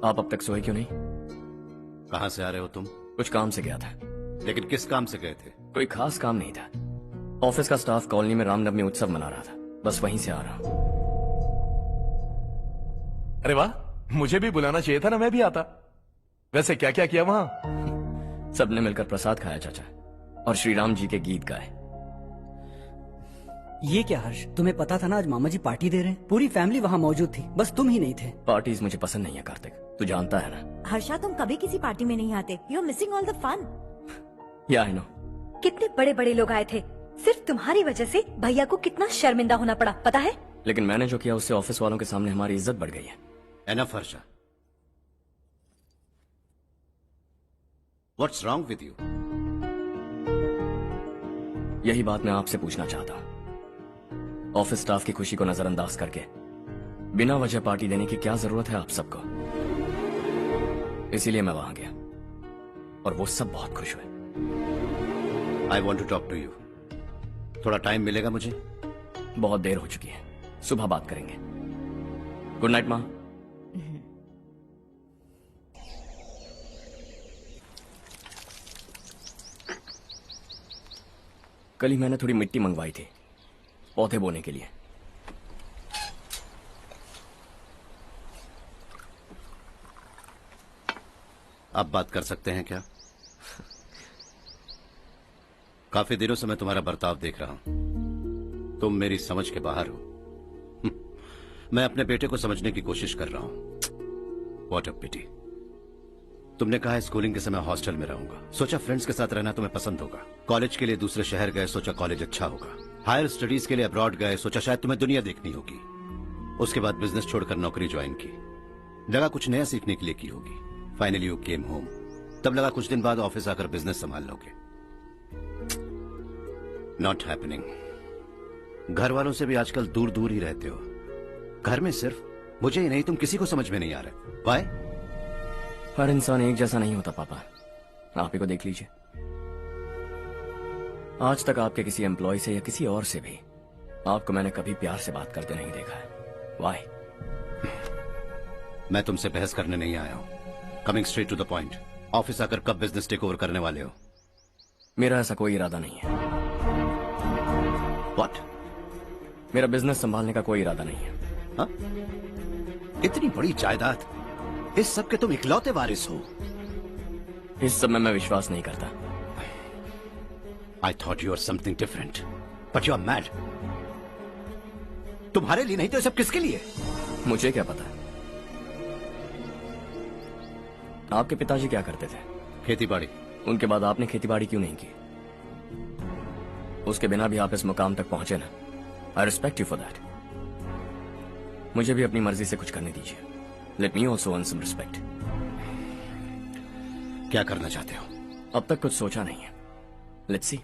आप अब तक सोए क्यों नहीं? कहां से आ रहे हो तुम? कुछ काम से गया था। लेकिन किस काम से गए थे? कोई खास काम नहीं था। ऑफिस का स्टाफ कॉलोनी में रामनवमी उत्सव मना रहा था, बस वहीं से आ रहा हूं। अरे वाह, मुझे भी बुलाना चाहिए था ना, मैं भी आता। वैसे क्या क्या किया वहां? सबने मिलकर प्रसाद खाया चाचा, और श्री राम जी के गीत गाए। ये क्या हर्ष, तुम्हें पता था ना आज मामा जी पार्टी दे रहे हैं? पूरी फैमिली वहाँ मौजूद थी, बस तुम ही नहीं थे। पार्टीज मुझे पसंद नहीं है कार्तिक, तू जानता है ना। हर्षा, तुम कभी किसी पार्टी में नहीं आते। You are missing all the fun. Yeah I no. कितने बड़े बड़े लोग आए थे, सिर्फ तुम्हारी वजह से भैया को कितना शर्मिंदा होना पड़ा, पता है? लेकिन मैंने जो किया उससे ऑफिस वालों के सामने हमारी इज्जत बढ़ गई है। Enough Harsha, what's wrong with you? यही बात मैं आपसे पूछना चाहता हूँ। ऑफिस स्टाफ की खुशी को नजरअंदाज करके बिना वजह पार्टी देने की क्या जरूरत है आप सबको? इसीलिए मैं वहां गया और वो सब बहुत खुश हुए। I want to talk to you. थोड़ा टाइम मिलेगा मुझे? बहुत देर हो चुकी है, सुबह बात करेंगे। गुड नाइट माँ। कल ही मैंने थोड़ी मिट्टी मंगवाई थी पौधे बोने के लिए। आप बात कर सकते हैं क्या? काफी दिनों से मैं तुम्हारा बर्ताव देख रहा हूं। तुम मेरी समझ के बाहर हो। मैं अपने बेटे को समझने की कोशिश कर रहा हूं। व्हाट अ पिटी। तुमने कहा स्कूलिंग के समय हॉस्टल में रहूंगा, सोचा फ्रेंड्स के साथ रहना तुम्हें पसंद होगा। कॉलेज के लिए दूसरे शहर गए, सोचा कॉलेज अच्छा होगा। हायर स्टडीज के लिए अब्रॉड गए, सोचा शायद तुम्हें दुनिया देखनी होगी। उसके बाद बिजनेस छोड़कर नौकरी ज्वाइन की, लगा कुछ नया सीखने के लिए की होगी। फाइनली यू केम होम, तब लगा कुछ दिन बाद ऑफिस आकर बिजनेस संभाल लोगे। Not happening. घर वालों से भी आजकल दूर दूर ही रहते हो। घर में सिर्फ मुझे ही नहीं, तुम किसी को समझ में नहीं आ रहे। वाई? हर इंसान एक जैसा नहीं होता पापा, आप ही को देख लीजिए। आज तक आपके किसी एम्प्लॉय से या किसी और से भी आपको मैंने कभी प्यार से बात करते नहीं देखा है। वाई? मैं तुमसे बहस करने नहीं आया हूं। Coming straight to the point, office आकर कब बिजनेस टेक ओवर करने वाले हो? मेरा ऐसा कोई इरादा नहीं है। व्हाट? मेरा बिजनेस संभालने का कोई इरादा नहीं है। हा? इतनी बड़ी जायदाद, इस सब के तुम इकलौते वारिस हो। इस सब में मैं विश्वास नहीं करता। I thought you were something different, but you are mad. तुम्हारे लिए नहीं तो सब किसके लिए? मुझे क्या पता। आपके पिताजी क्या करते थे? खेतीबाड़ी। उनके बाद आपने खेतीबाड़ी क्यों नहीं की? उसके बिना भी आप इस मुकाम तक पहुंचे ना। I respect you for that. मुझे भी अपनी मर्जी से कुछ करने दीजिए। Let me also earn some respect. क्या करना चाहते हो? अब तक कुछ सोचा नहीं है। Let's see.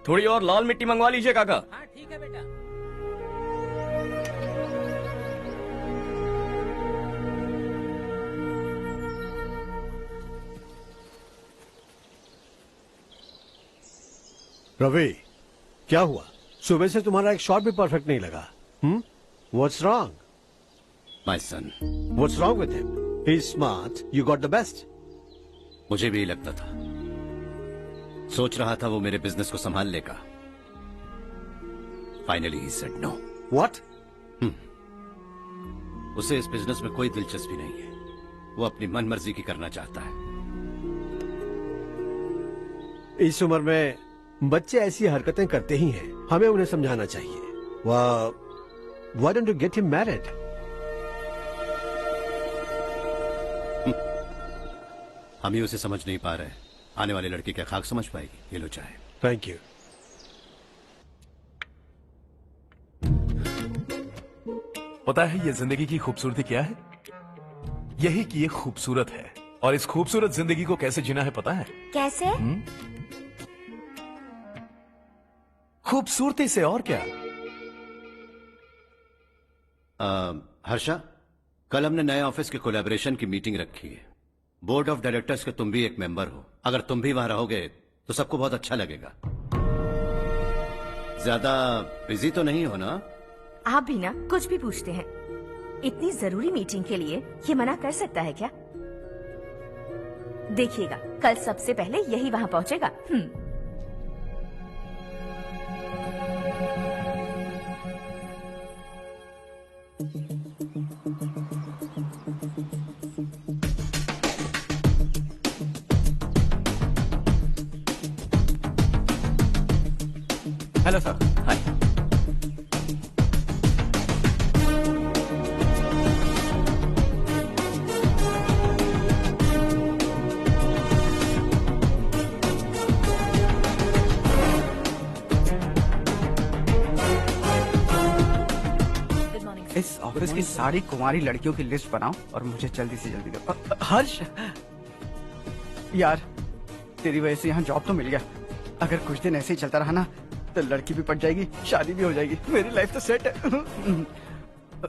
थोड़ी और लाल मिट्टी मंगवा लीजिए काका। हाँ ठीक है बेटा। रवि, क्या हुआ? सुबह से तुम्हारा एक शॉट भी परफेक्ट नहीं लगा। What's wrong? My son. What's wrong with him? He's smart. You got the best. मुझे भी लगता था। सोच रहा था वो मेरे बिजनेस को संभाल लेगा। Finally he said no. What? उसे इस बिजनेस में कोई दिलचस्पी नहीं है। वो अपनी मनमर्जी की करना चाहता है। इस उम्र में बच्चे ऐसी हरकतें करते ही हैं। हमें उन्हें समझाना चाहिए। Why don't you get him married? हम ही उसे समझ नहीं पा रहे। आने वाली लड़की क्या खाक समझ पाएगी? ये लो चाहे। Thank you. पता है ये जिंदगी की खूबसूरती क्या है? यही कि ये खूबसूरत है, और इस खूबसूरत जिंदगी को कैसे जीना है पता है? कैसे? खूबसूरती से, और क्या। हर्षा, कल हमने नए ऑफिस के कोलैबोरेशन की मीटिंग रखी है। बोर्ड ऑफ डायरेक्टर्स के तुम भी एक मेंबर हो। अगर तुम भी वहां रहोगे तो सबको बहुत अच्छा लगेगा। ज्यादा बिजी तो नहीं हो ना? आप भी ना कुछ भी पूछते हैं। इतनी जरूरी मीटिंग के लिए ये मना कर सकता है क्या? देखिएगा, कल सबसे पहले यही वहाँ पहुँचेगा। Hello sir. हाय। इस ऑफिस की सारी कुंवारी लड़कियों की लिस्ट बनाओ और मुझे जल्दी से जल्दी दो। हर्ष, यार तेरी वजह से यहाँ जॉब तो मिल गया। अगर कुछ दिन ऐसे ही चलता रहा ना तो लड़की भी पट जाएगी, शादी भी हो जाएगी, मेरी लाइफ तो सेट है।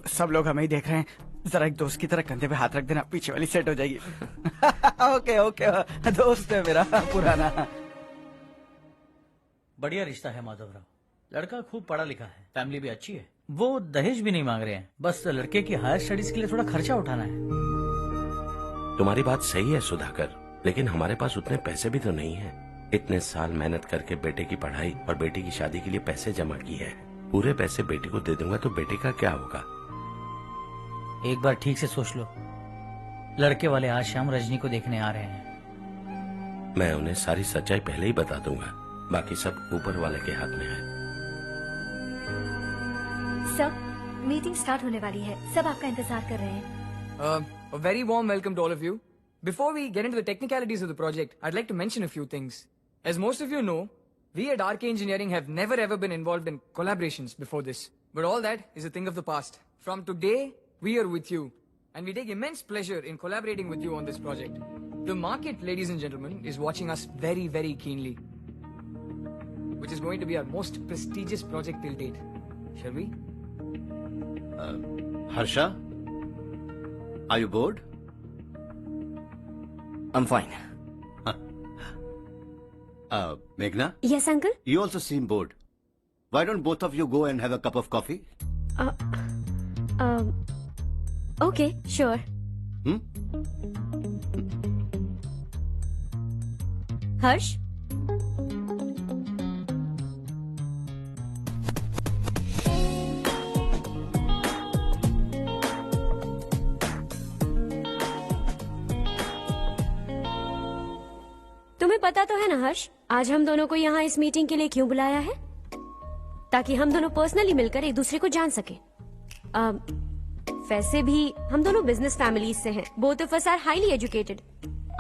सब लोग हमें ही देख रहे हैं, जरा एक दोस्त की तरह कंधे पे हाथ रख देना, पीछे वाली सेट हो जाएगी। ओके ओके, दोस्त है मेरा पुराना। बढ़िया रिश्ता है माधवराव, लड़का खूब पढ़ा लिखा है, फैमिली भी अच्छी है, वो दहेज भी नहीं मांग रहे हैं, बस लड़के की हायर स्टडीज के लिए थोड़ा खर्चा उठाना है। तुम्हारी बात सही है सुधाकर, लेकिन हमारे पास उतने पैसे भी तो नहीं है। इतने साल मेहनत करके बेटे की पढ़ाई और बेटे की शादी के लिए पैसे जमा किए हैं। पूरे पैसे बेटे को दे दूंगा तो बेटे का क्या होगा? एक बार ठीक से सोच लो, लड़के वाले आज शाम रजनी को देखने आ रहे हैं। मैं उन्हें सारी सच्चाई पहले ही बता दूंगा, बाकी सब ऊपर वाले के हाथ में है। सर, मीटिंग स्टार्ट होने वाली है, सब आपका इंतजार कर रहे हैं। A very warm welcome to all of you. Before we get into the technicalities of the project, I'd like to mention a few things. As most of you know, we at RK Engineering have never ever been involved in collaborations before this. But all that is a thing of the past. From today, we are with you. And we take immense pleasure in collaborating with you on this project. The market, ladies and gentlemen, is watching us very, very keenly. Which is going to be our most prestigious project till date. Shall we? Harsha, are you bored? I'm fine. Meghna? Yes, uncle. You also seem bored. Why don't both of you go and have a cup of coffee? Okay, sure. Harsh? तुम्हें पता तो है ना हर्ष, आज हम दोनों को यहाँ इस मीटिंग के लिए क्यों बुलाया है? ताकि हम दोनों पर्सनली मिलकर एक दूसरे को जान सके। वैसे भी हम दोनों बिजनेस फैमिलीज से हैं। Both of us are highly educated.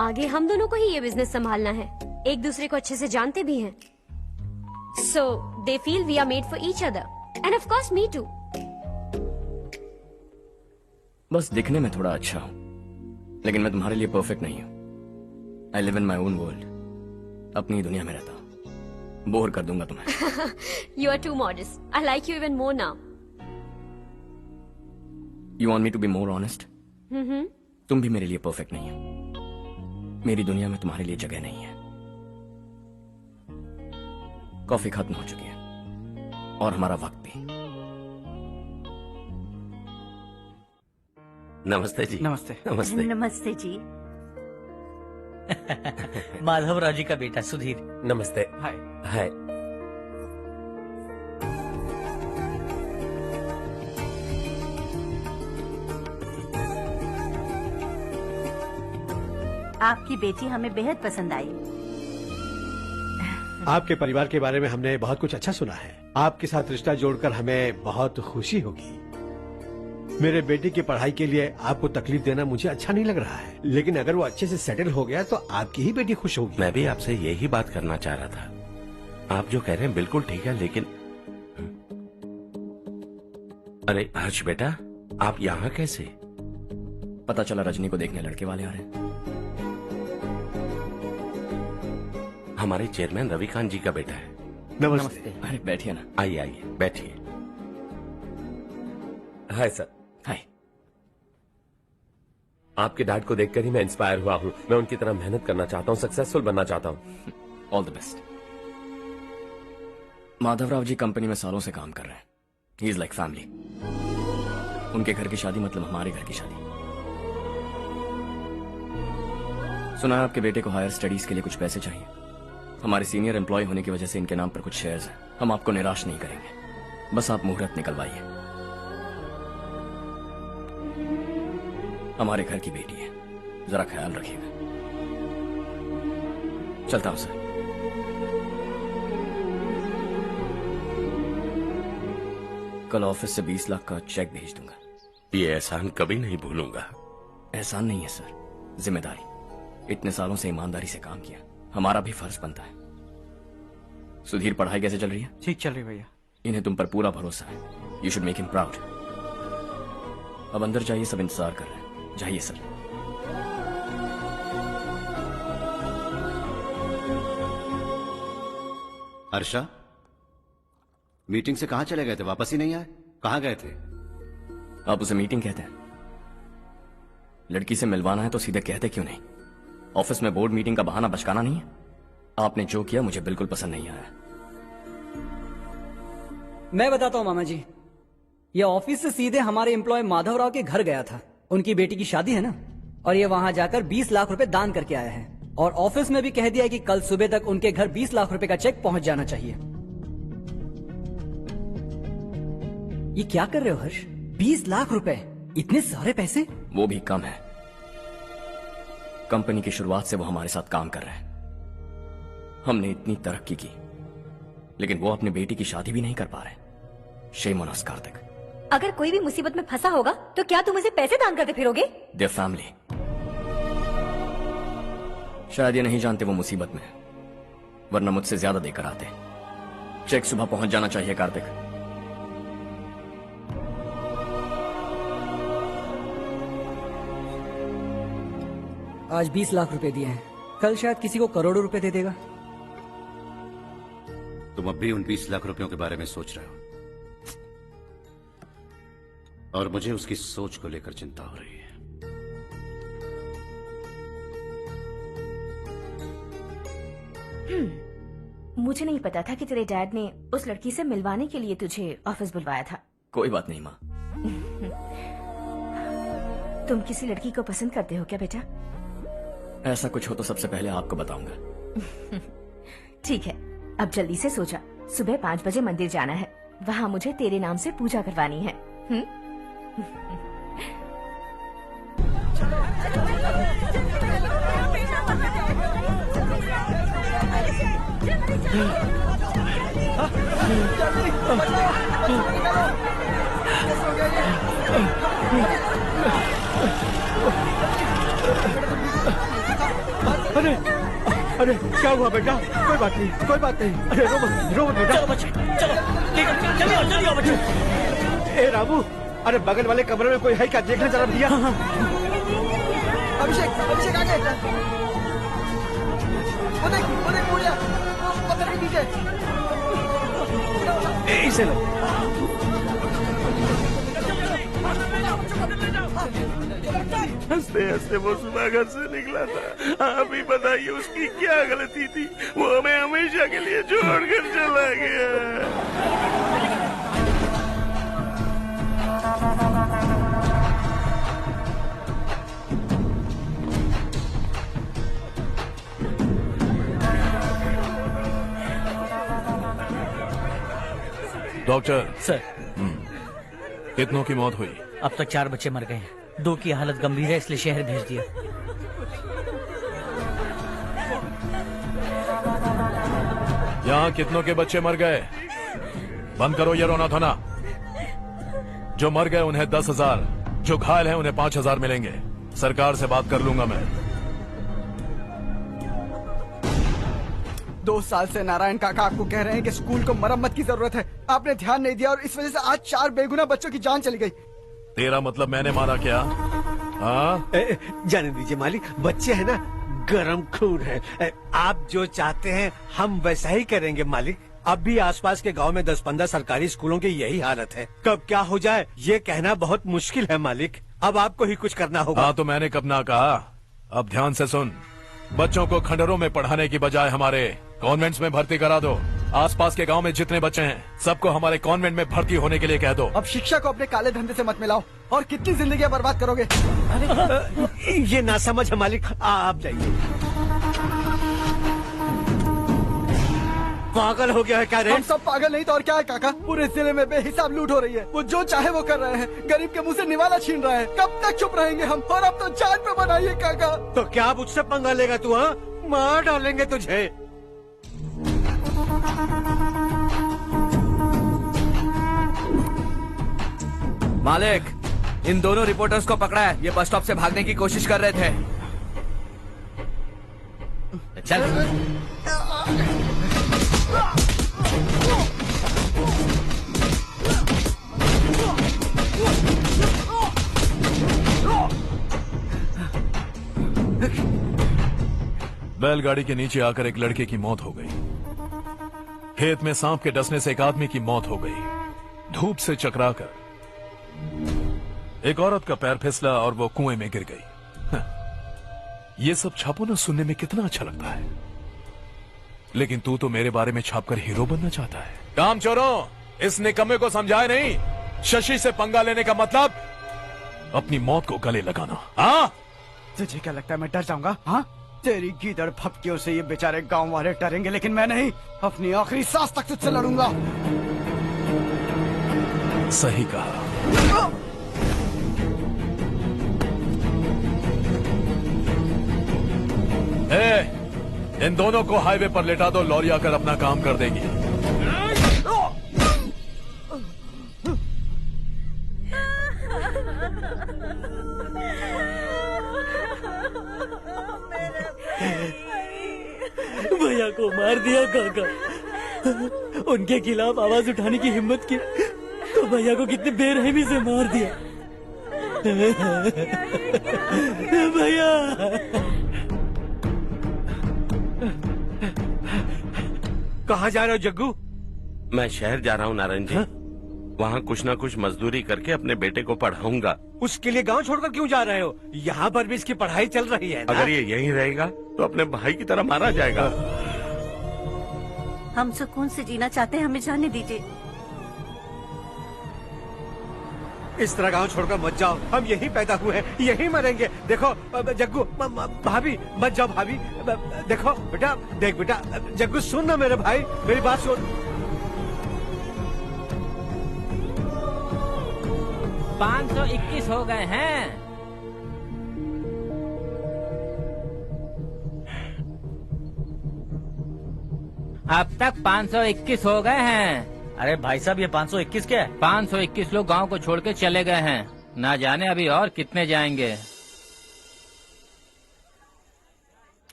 आगे हम दोनों को ही ये बिजनेस संभालना है। एक दूसरे को अच्छे से जानते भी हैं। So they feel we are made for each other and of course me too. बस दिखने में थोड़ा अच्छा हूं, लेकिन मैं तुम्हारे लिए परफेक्ट नहीं हूं। I live in my own world, अपनी दुनिया में रहता हूं। बोर कर दूंगा तुम्हें। You are too modest. I like you even more now. You want me to be more honest? तुम भी मेरे लिए परफेक्ट नहीं हो। मेरी दुनिया में तुम्हारे लिए जगह नहीं है। कॉफी खत्म हो चुकी है और हमारा वक्त भी। नमस्ते जी। नमस्ते। नमस्ते। नमस्ते जी। माधवराव जी का बेटा सुधीर। नमस्ते। हाय। हाय। आपकी बेटी हमें बेहद पसंद आई। आपके परिवार के बारे में हमने बहुत कुछ अच्छा सुना है। आपके साथ रिश्ता जोड़कर हमें बहुत खुशी होगी। मेरे बेटे की पढ़ाई के लिए आपको तकलीफ देना मुझे अच्छा नहीं लग रहा है, लेकिन अगर वो अच्छे से सेटल हो गया तो आपकी ही बेटी खुश होगी। मैं भी आपसे यही बात करना चाह रहा था। आप जो कह रहे हैं बिल्कुल ठीक है, लेकिन अरे हर्ष बेटा, आप यहाँ कैसे? पता चला रजनी को देखने लड़के वाले आ रहे हैं। हमारे चेयरमैन रविकांत जी का बेटा है। नमस्ते। अरे बैठिए ना। आइए आइए बैठिए। Hi sir. हाय। आपके डैड को देखकर ही मैं इंस्पायर हुआ हूँ। मैं उनकी तरह मेहनत करना चाहता हूँ, सक्सेसफुल बनना चाहता हूँ। All the best. Madhavrao ji company में सालों से काम कर रहे हैं। He is like family. उनके घर की शादी मतलब हमारे घर की शादी। सुना है आपके बेटे को हायर स्टडीज के लिए कुछ पैसे चाहिए। हमारे सीनियर एम्प्लॉय होने की वजह से इनके नाम पर कुछ शेयर्स हैं। हम आपको निराश नहीं करेंगे, बस आप मुहूर्त निकलवाइए। हमारे घर की बेटी है, जरा ख्याल रखिएगा। चलता हूं सर। कल ऑफिस से 20 लाख का चेक भेज दूंगा। ये एहसान कभी नहीं भूलूंगा। एहसान नहीं है सर, जिम्मेदारी। इतने सालों से ईमानदारी से काम किया, हमारा भी फर्ज बनता है। सुधीर, पढ़ाई कैसे चल रही है? ठीक चल रही भैया। इन्हें तुम पर पूरा भरोसा है। You should make him proud. अब अंदर जाइए, सब इंतजार कर रहे हैं। जाइए सर। हर्षा, मीटिंग से कहां चले गए थे? वापस ही नहीं आए? कहां गए थे? आप उसे मीटिंग कहते हैं? लड़की से मिलवाना है तो सीधे कहते क्यों नहीं? ऑफिस में बोर्ड मीटिंग का बहाना बचकाना नहीं है। आपने जो किया मुझे बिल्कुल पसंद नहीं आया। मैं बताता हूँ मामा जी, ये ऑफिस से सीधे हमारे एम्प्लॉय माधवराव के घर गया था। उनकी बेटी की शादी है ना, और ये वहां जाकर 20 लाख रुपए दान करके आया है। और ऑफिस में भी कह दिया कि कल सुबह तक उनके घर 20 लाख रुपए का चेक पहुंच जाना चाहिए। ये क्या कर रहे हो हर्ष? 20 लाख रुपए, इतने सारे पैसे? वो भी कम है। कंपनी की शुरुआत से वो हमारे साथ काम कर रहे हैं। हमने इतनी तरक्की की, लेकिन वो अपनी बेटी की शादी भी नहीं कर पा रहे। Shame on us Kartik. अगर कोई भी मुसीबत में फंसा होगा तो क्या तुम उसे पैसे दान करते फिरोगे? Their family. शायद ये नहीं जानते वो मुसीबत में है, वरना मुझसे ज्यादा देकर आते। चेक सुबह पहुंच जाना चाहिए कार्तिक। आज 20 लाख रुपए दिए हैं, कल शायद किसी को करोड़ों रुपए दे देगा। तुम अब भी उन 20 लाख रुपयों के बारे में सोच रहे हो, और मुझे उसकी सोच को लेकर चिंता हो रही है। मुझे नहीं पता था कि तेरे डैड ने उस लड़की से मिलवाने के लिए तुझे ऑफिस बुलवाया था। कोई बात नहीं माँ। तुम किसी लड़की को पसंद करते हो क्या बेटा? ऐसा कुछ हो तो सबसे पहले आपको बताऊंगा। ठीक है, अब जल्दी से सो जा। सुबह 5 बजे मंदिर जाना है, वहाँ मुझे तेरे नाम से पूजा करवानी है। अरे अरे क्या हुआ बेटा? कोई बात नहीं, कोई बात नहीं। अरे रो मत बेटा। चलो बच्चे, चलो जल्दी आओ बच्चे। ए रामू, अरे बगल वाले कमरे में कोई है क्या? देखना जरा भैया। अभिषेक, अभिषेक आ गए। वो देख मुड़िया, वो पत्थर के नीचे। इसे लो। हंसते हंसते वो सुबह घर से निकला था। आप ही बताइए उसकी क्या गलती थी? वो हमें हमेशा के लिए छोड़कर चला गया। डॉक्टर सर, कितनों की मौत हुई? अब तक 4 बच्चे मर गए हैं। 2 की हालत गंभीर है, इसलिए शहर भेज दिया। यहाँ कितनों के बच्चे मर गए? बंद करो ये रोना धोना। जो मर गए उन्हें 10,000, जो घायल हैं उन्हें 5,000 मिलेंगे। सरकार से बात कर लूंगा मैं। 2 साल से नारायण काका आपको कह रहे हैं कि स्कूल को मरम्मत की जरूरत है। आपने ध्यान नहीं दिया और इस वजह से आज 4 बेगुनाह बच्चों की जान चली गई। तेरा मतलब मैंने मारा क्या? हाँ, जाने दीजिए मालिक, बच्चे हैं ना, गरम खून है। आप जो चाहते हैं हम वैसा ही करेंगे मालिक। अब भी आसपास के गांव में 10-15 सरकारी स्कूलों की यही हालत है। कब क्या हो जाए ये कहना बहुत मुश्किल है मालिक। अब आपको ही कुछ करना होगा। हाँ तो मैंने कब ना कहा। अब ध्यान से सुन, बच्चों को खंडरों में पढ़ाने की बजाय हमारे कॉन्वेंट्स में भर्ती करा दो। आसपास के गांव में जितने बच्चे हैं सबको हमारे कॉन्वेंट में भर्ती होने के लिए कह दो। अब शिक्षा को अपने काले धंधे से मत मिलाओ और कितनी जिंदगियां बर्बाद करोगे? ये ना समझ है मालिक, आप जाइए। पागल हो गया है क्या रे? हम सब पागल नहीं तो और क्या है काका? पूरे जिले में बेहिसाब लूट हो रही है। वो जो चाहे वो कर रहे हैं, गरीब के मुंह से निवाला छीन रहे हैं। कब तक चुप रहेंगे हम? और अब तो जान पे बनाइए काका। तो क्या मुझसे पंगा लेगा तू? हाँ, मार डालेंगे तुझे। मालिक, इन दोनों रिपोर्टर्स को पकड़ा है। ये बस स्टॉप से भागने की कोशिश कर रहे थे। चल। बैलगाड़ी के नीचे आकर एक लड़के की मौत हो गई। खेत में सांप के डसने से एक आदमी की मौत हो गई। धूप से चकराकर एक औरत का पैर फिसला और वो कुएं में गिर गई। ये सब छापो ना, सुनने में कितना अच्छा लगता है, लेकिन तू तो मेरे बारे में छापकर हीरो बनना चाहता है। काम चोरों, इस निकम्मे को समझाए नहीं। शशि से पंगा लेने का मतलब अपनी मौत को गले लगाना। हाँ, तुझे क्या लगता है मैं डर जाऊंगा? हाँ, तेरी गीदड़ फपकियों से ये बेचारे गांव वाले डरेंगे, लेकिन मैं नहीं। अपनी आखिरी सांस तक तुझसे लड़ूंगा। सही कहा। इन दोनों को हाईवे पर लेटा दो, लॉरी आकर अपना काम कर देगी। भैया को मार दिया काका। उनके खिलाफ आवाज उठाने की हिम्मत की तो भैया को कितने बेरहमी से मार दिया। भैया कहाँ जा रहे हो जग्गू? मैं शहर जा रहा हूँ नारायण जी। वहाँ कुछ ना कुछ मजदूरी करके अपने बेटे को पढ़ाऊंगा। उसके लिए गांव छोड़कर क्यों जा रहे हो? यहाँ पर भी इसकी पढ़ाई चल रही है ना? अगर ये यहीं रहेगा तो अपने भाई की तरह मारा जाएगा। हम सुकून से जीना चाहते हैं, हमें जाने दीजिए। इस तरह गांव छोड़कर मत जाओ। हम यहीं पैदा हुए हैं, यहीं मरेंगे। देखो जग्गू, भाभी मत जाओ। भाभी देखो बेटा, देख बेटा, जग्गू सुन ना मेरे भाई, मेरी बात सुन। 521 हो गए हैं। अब तक 521 हो गए हैं। अरे भाई साहब, ये 521 क्या है? 521 लोग गांव को छोड़ के चले गए हैं। ना जाने अभी और कितने जाएंगे।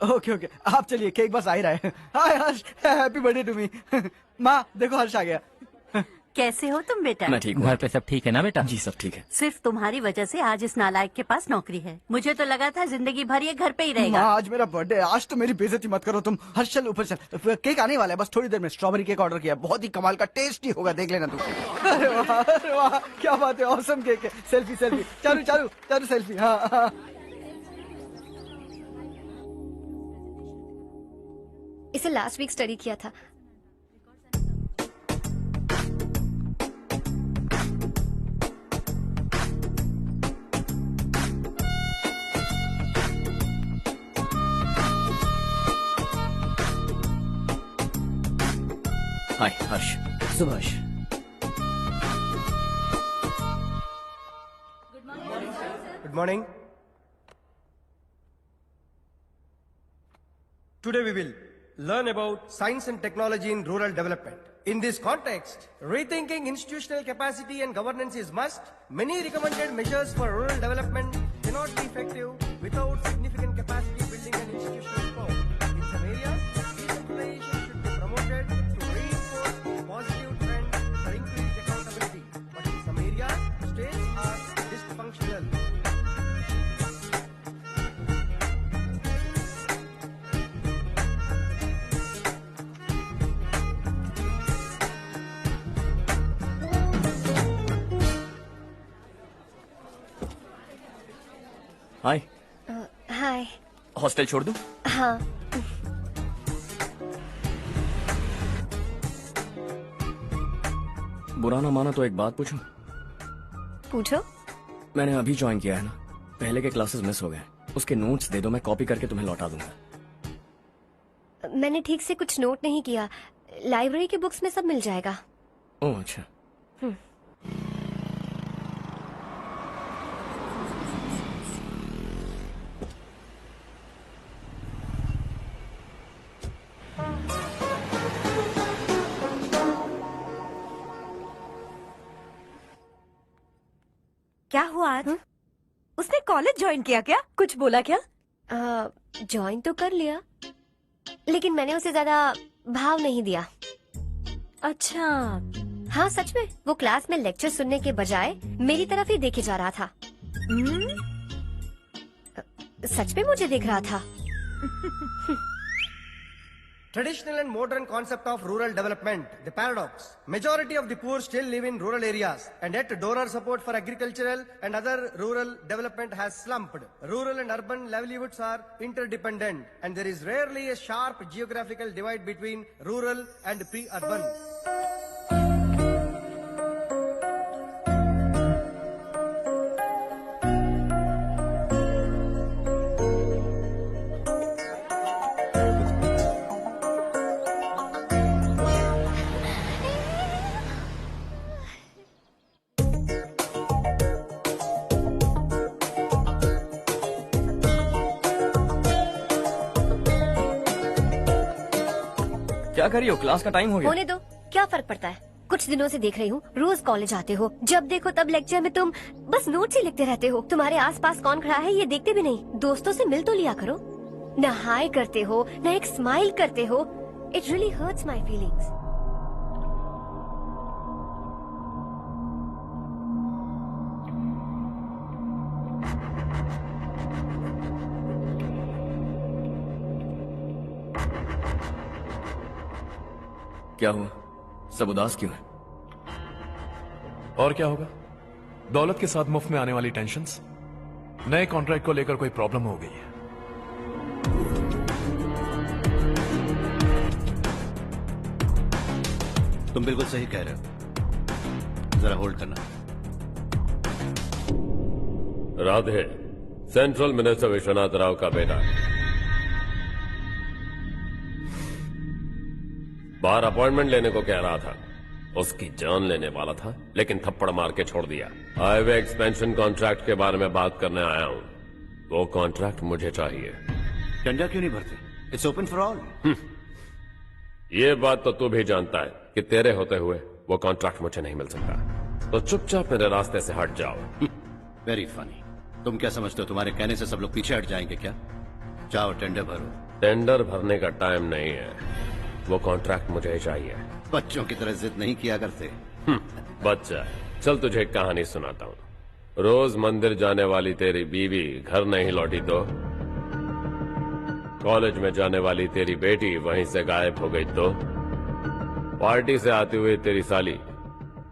ओके ओके, आप चलिए, केक बस आ ही रहा है। हाय हर्ष, हैप्पी बर्थडे टू मी। माँ देखो, हर्ष आ गया। कैसे हो तुम बेटा? मैं ठीक हूँ। घर पे सब ठीक है ना बेटा? जी सब ठीक है। सिर्फ तुम्हारी वजह से आज इस नालायक के पास नौकरी है। मुझे तो लगा था जिंदगी भर ये घर पे ही रहेगा। माँ आज मेरा बर्थडे, आज तो मेरी बेइज्जती मत करो तुम। हर्ष चल ऊपर चल, केक आने वाला है बस थोड़ी देर में। स्ट्रॉबेरी केक ऑर्डर किया, बहुत ही कमाल का, टेस्टी होगा, देख लेना तू। अरे वाह, क्या बात है, ऑसम केक है। सेल्फी सेल्फी, चालू चालू चालू सेल्फी। हाँ। इसे लास्ट वीक स्टडी किया था। Hi Harsh. Subhash, Good morning. Today we will learn about science and technology in rural development. In this context, rethinking institutional capacity and governance is must. Many recommended measures for rural development cannot be effective without significant capacity building and institutional support. In some areas, decentralization should be promoted to reinforce positive trends for increased accountability. But in some areas, states are dysfunctional. Hi. Hi. Hostel छोड़ दूं? हाँ। बुरा ना माना तो एक बात पूछूं? पूछो। मैंने अभी ज्वाइन किया है ना, पहले के क्लासेस मिस हो गए। उसके नोट्स दे दो, मैं कॉपी करके तुम्हें लौटा दूंगा। मैंने ठीक से कुछ नोट नहीं किया, लाइब्रेरी के बुक्स में सब मिल जाएगा। ओह अच्छा। क्या हुआ आज? उसने कॉलेज ज्वाइन किया क्या? कुछ बोला क्या? ज्वाइन तो कर लिया, लेकिन मैंने उसे ज्यादा भाव नहीं दिया। अच्छा। हाँ सच में, वो क्लास में लेक्चर सुनने के बजाय मेरी तरफ ही देखे जा रहा था। सच में मुझे देख रहा था। Traditional and modern concept of rural development, the paradox. Majority of the poor still live in rural areas, and yet donor support for agricultural and other rural development has slumped. Rural and urban livelihoods are interdependent, and there is rarely a sharp geographical divide between rural and pre-urban. क्या करी हो? Class का time हो गया। होने दो, क्या फर्क पड़ता है। कुछ दिनों से देख रही हूँ, रोज कॉलेज आते हो, जब देखो तब लेक्चर में तुम बस नोट्स ही लिखते रहते हो। तुम्हारे आसपास कौन खड़ा है ये देखते भी नहीं। दोस्तों से मिल तो लिया करो। न हाय करते हो, न एक स्माइल करते हो। It really hurts my feelings. क्या हुआ? सब उदास क्यों है? और क्या होगा? दौलत के साथ मुफ्त में आने वाली टेंशन्स। नए कॉन्ट्रैक्ट को लेकर कोई प्रॉब्लम हो गई है। तुम बिल्कुल सही कह रहे हो। जरा होल्ड करना। राधे सेंट्रल मिनिस्टर विश्वनाथ राव का बेटा बाहर अपॉइंटमेंट लेने को कह रहा था। उसकी जान लेने वाला था, लेकिन थप्पड़ मार के छोड़ दिया। हाईवे एक्सपेंशन कॉन्ट्रैक्ट के बारे में बात करने आया हूं। वो कॉन्ट्रैक्ट मुझे चाहिए। डंडा क्यों नहीं भरते? It's open for all. ये बात तो तू भी जानता है कि तेरे होते हुए वो कॉन्ट्रैक्ट मुझे नहीं मिल सकता। तो चुपचाप मेरे रास्ते से हट जाओ। Very funny. तुम क्या समझते हो तुम्हारे कहने से सब लोग पीछे हट जाएंगे क्या? जाओ टेंडर भरो। टेंडर भरने का टाइम नहीं है। वो कॉन्ट्रैक्ट मुझे चाहिए। बच्चों की तरह जिद नहीं किया करते। बच्चा, चल तुझे एक कहानी सुनाता हूँ। रोज मंदिर जाने वाली तेरी बीवी घर नहीं लौटी तो कॉलेज में जाने वाली तेरी बेटी वहीं से गायब हो गई तो पार्टी से आती हुई तेरी साली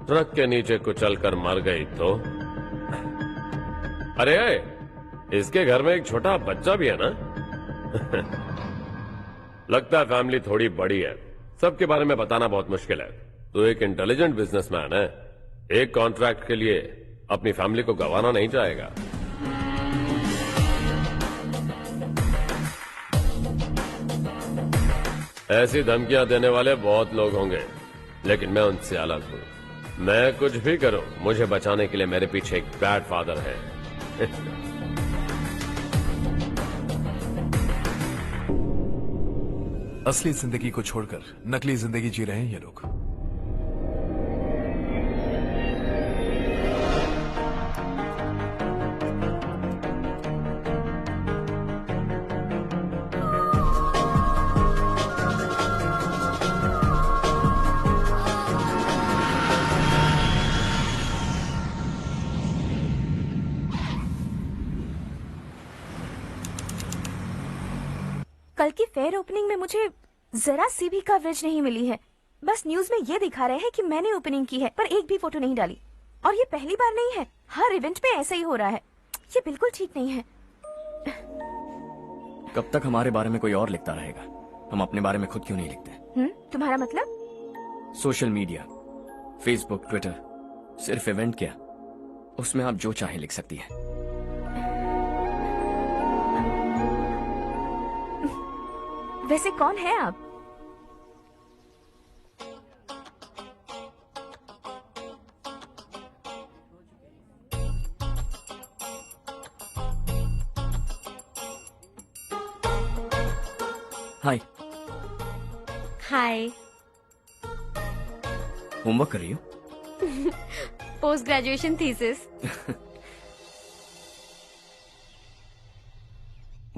ट्रक के नीचे कुचल कर मर गई तो अरे इसके घर में एक छोटा बच्चा भी है ना। लगता है फैमिली थोड़ी बड़ी है। सबके बारे में बताना बहुत मुश्किल है। तो एक इंटेलिजेंट बिजनेसमैन है, एक कॉन्ट्रैक्ट के लिए अपनी फैमिली को गंवाना नहीं चाहेगा। ऐसी धमकियां देने वाले बहुत लोग होंगे, लेकिन मैं उनसे अलग हूं। मैं कुछ भी करूं, मुझे बचाने के लिए मेरे पीछे एक बैड फादर है। असली जिंदगी को छोड़कर नकली जिंदगी जी रहे हैं ये लोग। कल की फेयर ओपनिंग में मुझे जरा सी भी कवरेज नहीं मिली है। बस न्यूज में ये दिखा रहे हैं कि मैंने ओपनिंग की है, पर एक भी फोटो नहीं डाली। और ये पहली बार नहीं है, हर इवेंट पे ऐसा ही हो रहा है। ये बिल्कुल ठीक नहीं है। कब तक हमारे बारे में कोई और लिखता रहेगा? हम अपने बारे में खुद क्यों नहीं लिखते? तुम्हारा मतलब? सोशल मीडिया, फेसबुक, ट्विटर, सिर्फ इवेंट क्या, उसमें आप जो चाहे लिख सकती हैं। वैसे कौन है आप? हाय। हाय। होमवर्क कर रही हो? Post graduation thesis.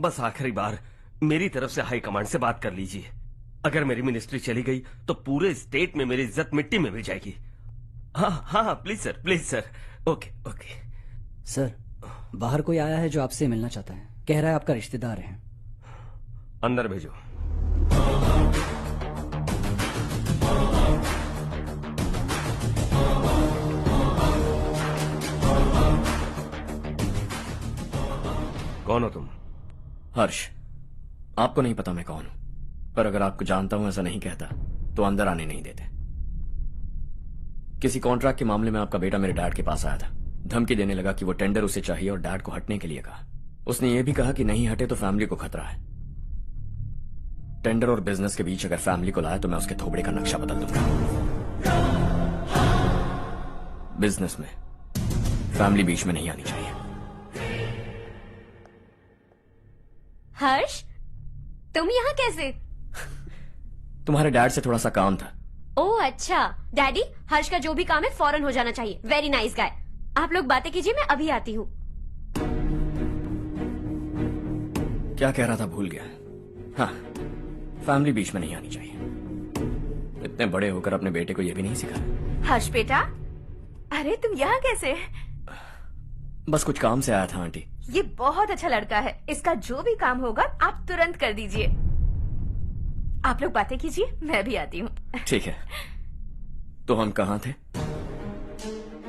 बस आखिरी बार मेरी तरफ से हाई कमांड से बात कर लीजिए। अगर मेरी मिनिस्ट्री चली गई तो पूरे स्टेट में मेरी इज्जत मिट्टी में मिल जाएगी। हाँ हाँ please sir, please sir. Okay okay. Sir, बाहर कोई आया है जो आपसे मिलना चाहता है। कह रहा है आपका रिश्तेदार है। अंदर भेजो। कौन हो तुम? हर्ष। आपको नहीं पता मैं कौन हूं, पर अगर आपको जानता हूं ऐसा नहीं कहता तो अंदर आने नहीं देते। किसी कॉन्ट्रैक्ट के मामले में आपका बेटा मेरे डैड के पास आया था। धमकी देने लगा कि वो टेंडर उसे चाहिए और डैड को हटने के लिए कहा। उसने ये भी कहा कि नहीं हटे तो फैमिली को खतरा है। टेंडर और बिजनेस के बीच अगर फैमिली को लाया तो मैं उसके थोबड़े का नक्शा बदल दूंगा। बिजनेस में फैमिली बीच में नहीं आनी चाहिए। हर्ष, तुम यहाँ कैसे? तुम्हारे डैड से थोड़ा सा काम था। ओह अच्छा। डैडी, हर्ष का जो भी काम है फौरन हो जाना चाहिए। Very nice guy. आप लोग बातें कीजिए, मैं अभी आती हूँ। क्या कह रहा था भूल गया। हाँ, फैमिली बीच में नहीं आनी चाहिए। इतने बड़े होकर अपने बेटे को यह भी नहीं सिखाया। हर्ष बेटा, अरे तुम यहाँ कैसे? बस कुछ काम से आया था आंटी। ये बहुत अच्छा लड़का है। इसका जो भी काम होगा आप तुरंत कर दीजिए। आप लोग बातें कीजिए, मैं भी आती हूँ। ठीक है। तो हम कहाँ थे?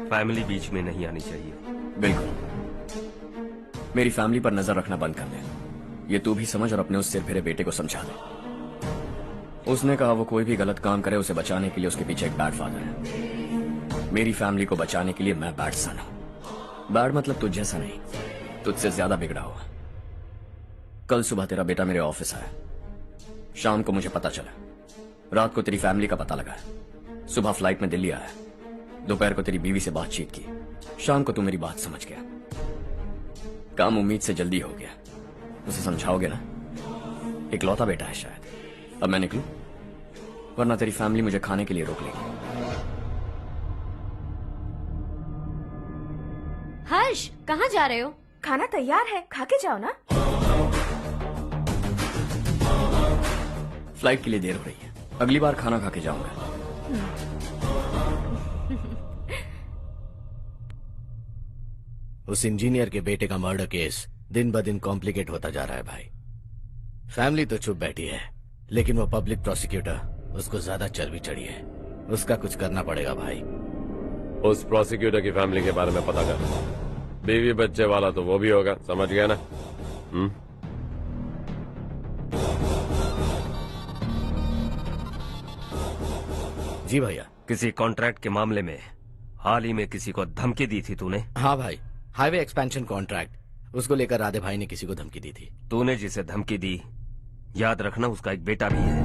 फैमिली बीच में नहीं आनी चाहिए। बिल्कुल। मेरी फैमिली पर नजर रखना बंद कर दे। ये तू भी समझ और अपने उस सिर फिरे बेटे को समझा दे। उसने कहा वो कोई भी गलत काम करे उसे बचाने के लिए उसके पीछे एक बैड फादर है। मेरी फैमिली को बचाने के लिए मैं बैड सन हूं। बैड मतलब तुझ जैसा नहीं, तुझसे ज्यादा बिगड़ा हुआ। कल सुबह तेरा बेटा मेरे ऑफिस आया। शाम को मुझे पता चला। रात को तेरी फैमिली का पता लगा। सुबह फ्लाइट में दिल्ली आया। दोपहर को तेरी बीवी से बातचीत की। शाम को तू मेरी बात समझ गया। काम उम्मीद से जल्दी हो गया। उसे समझाओगे ना? इकलौता बेटा है शायद। अब मैं निकलूं, वरना तेरी फैमिली मुझे खाने के लिए रोक लेगी। हर्ष, कहाँ जा रहे हो? खाना तैयार है, खा के जाओ ना। फ्लाइट के लिए देर हो रही है। अगली बार खाना खा के जाऊंगा। उस इंजीनियर के बेटे का मर्डर केस दिन ब दिन कॉम्प्लिकेट होता जा रहा है भाई। फैमिली तो चुप बैठी है, लेकिन वो पब्लिक प्रोसिक्यूटर उसको ज्यादा चर्बी चढ़ी है। उसका कुछ करना पड़ेगा भाई। उस प्रोसिक्यूटर की फैमिली के बारे में पता कर। बीवी बच्चे वाला तो वो भी होगा, समझ गया ना? जी भैया। किसी कॉन्ट्रैक्ट के मामले में हाल ही में किसी को धमकी दी थी तूने? हाँ भाई, हाईवे एक्सपेंशन कॉन्ट्रैक्ट, उसको लेकर राधे भाई ने किसी को धमकी दी थी। तूने जिसे धमकी दी, याद रखना उसका एक बेटा भी है,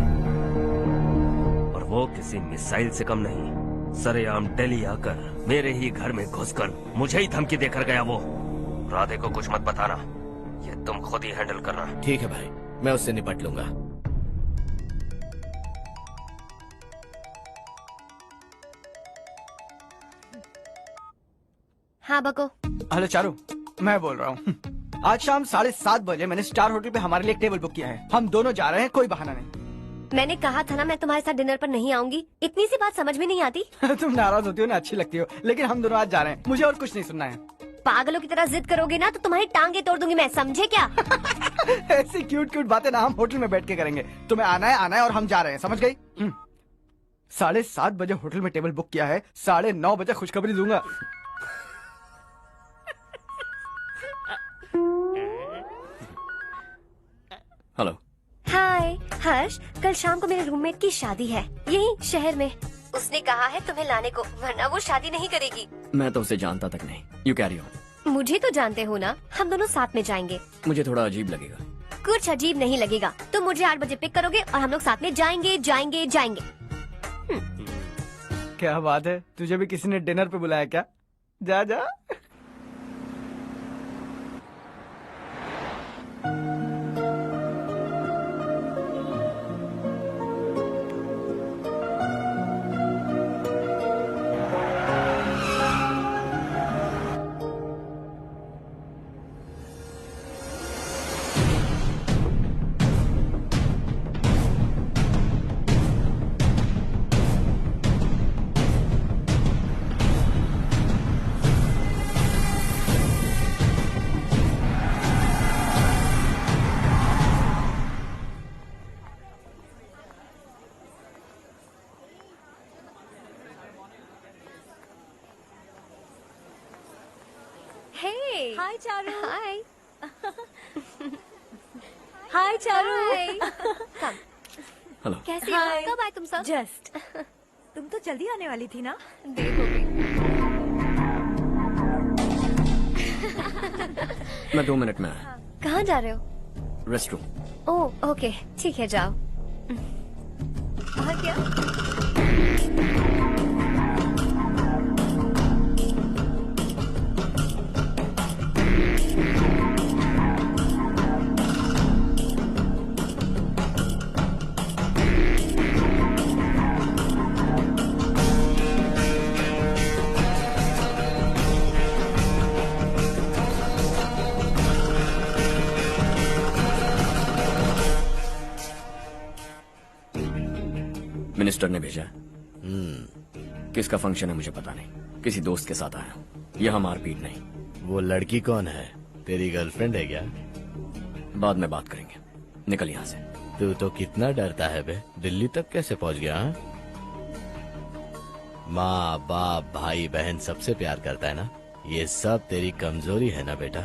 और वो किसी मिसाइल से कम नहीं। सरेआम दिल्ली आकर मेरे ही घर में घुसकर मुझे ही धमकी देकर गया वो। राधे को कुछ मत बताना, ये तुम खुद ही हैंडल करना। ठीक है भाई, मैं उससे निपट लूंगा। हाँ बको। हेलो चारू, मैं बोल रहा हूँ। आज शाम 7:30 बजे मैंने स्टार होटल पे हमारे लिए एक टेबल बुक किया है। हम दोनों जा रहे हैं, कोई बहाना नहीं। मैंने कहा था ना मैं तुम्हारे साथ डिनर पर नहीं आऊंगी। इतनी सी बात समझ में नहीं आती? तुम नाराज होती हो ना, अच्छी लगती हो, लेकिन हम दोनों आज जा रहे हैं। मुझे और कुछ नहीं सुनना है। पागलों की तरह जिद करोगे ना तो तुम्हारी टांगे तोड़ दूंगी मैं, समझे क्या? ऐसी क्यूट क्यूट बातें ना हम होटल में बैठ के करेंगे। तुम्हें आना है और हम जा रहे हैं, समझ गई? 7:30 बजे होटल में टेबल बुक किया है, 9:30 बजे खुशखबरी दूंगा। हेलो। हाय हर्ष, कल शाम को मेरे रूममेट की शादी है, यही शहर में। उसने कहा है तुम्हें लाने को, वरना वो शादी नहीं करेगी। मैं तो उसे जानता तक नहीं। You carry on. मुझे तो जानते हो ना, हम दोनों साथ में जाएंगे। मुझे थोड़ा अजीब लगेगा। कुछ अजीब नहीं लगेगा। तुम मुझे 8 बजे पिक करोगे और हम लोग साथ में जाएंगे जाएंगे जाएंगे। क्या बात है, तुझे भी किसी ने डिनर पे बुलाया क्या? जा जा। Hey. Hi, Charu. Hi. Hi, Charu. Hi. Come. Hello. कैसी हो? कब आए तुम सब? Just. तुम तो जल्दी आने वाली थी ना? देर हो गई। मैं 2 मिनट में आया। कहाँ जा रहे हो? Rest room. ओह ओके, ठीक है, जाओ। और क्या? मिनिस्टर ने भेजा है। किसका फंक्शन है मुझे पता नहीं। किसी दोस्त के साथ आया हूँ। यहाँ मारपीट नहीं। वो लड़की कौन है? तेरी गर्लफ्रेंड है क्या? बाद में बात करेंगे। निकल यहाँ से। तू तो कितना डरता है बे। दिल्ली तक कैसे पहुँच गया? हाँ? माँ बाप भाई बहन सबसे प्यार करता है ना? ये सब तेरी कमजोरी है ना बेटा?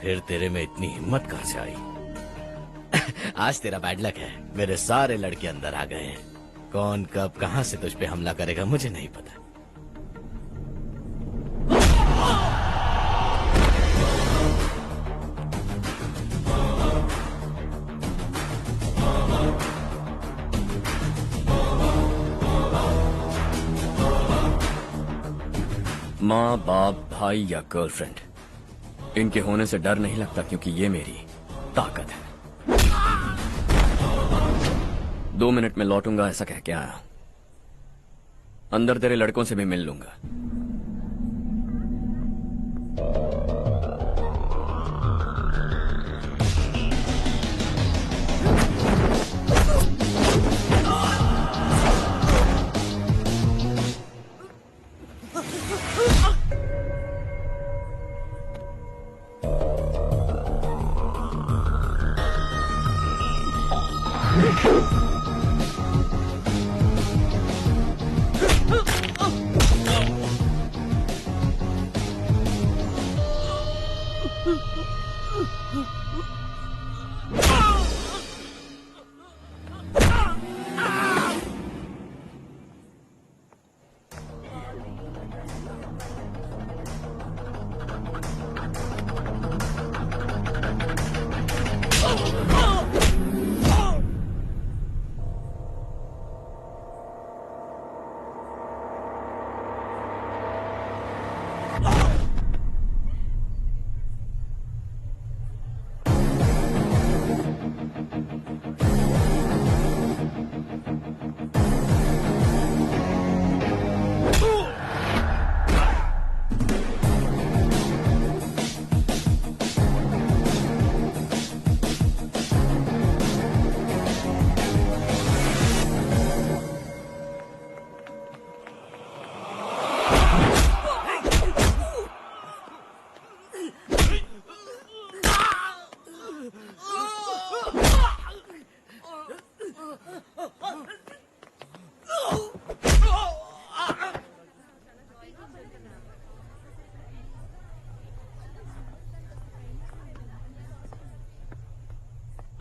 फिर तेरे में इतनी हिम्मत कहाँ से आई? आज तेरा बैड लक है। मेरे सारे लड़के अंदर आ गए हैं। कौन कब कहां से तुझ पे हमला करेगा मुझे नहीं पता। माँ बाप भाई या गर्लफ्रेंड, इनके होने से डर नहीं लगता क्योंकि ये मेरी ताकत है। 2 मिनट में लौटूंगा ऐसा कह के आया। अंदर तेरे लड़कों से भी मिल लूंगा।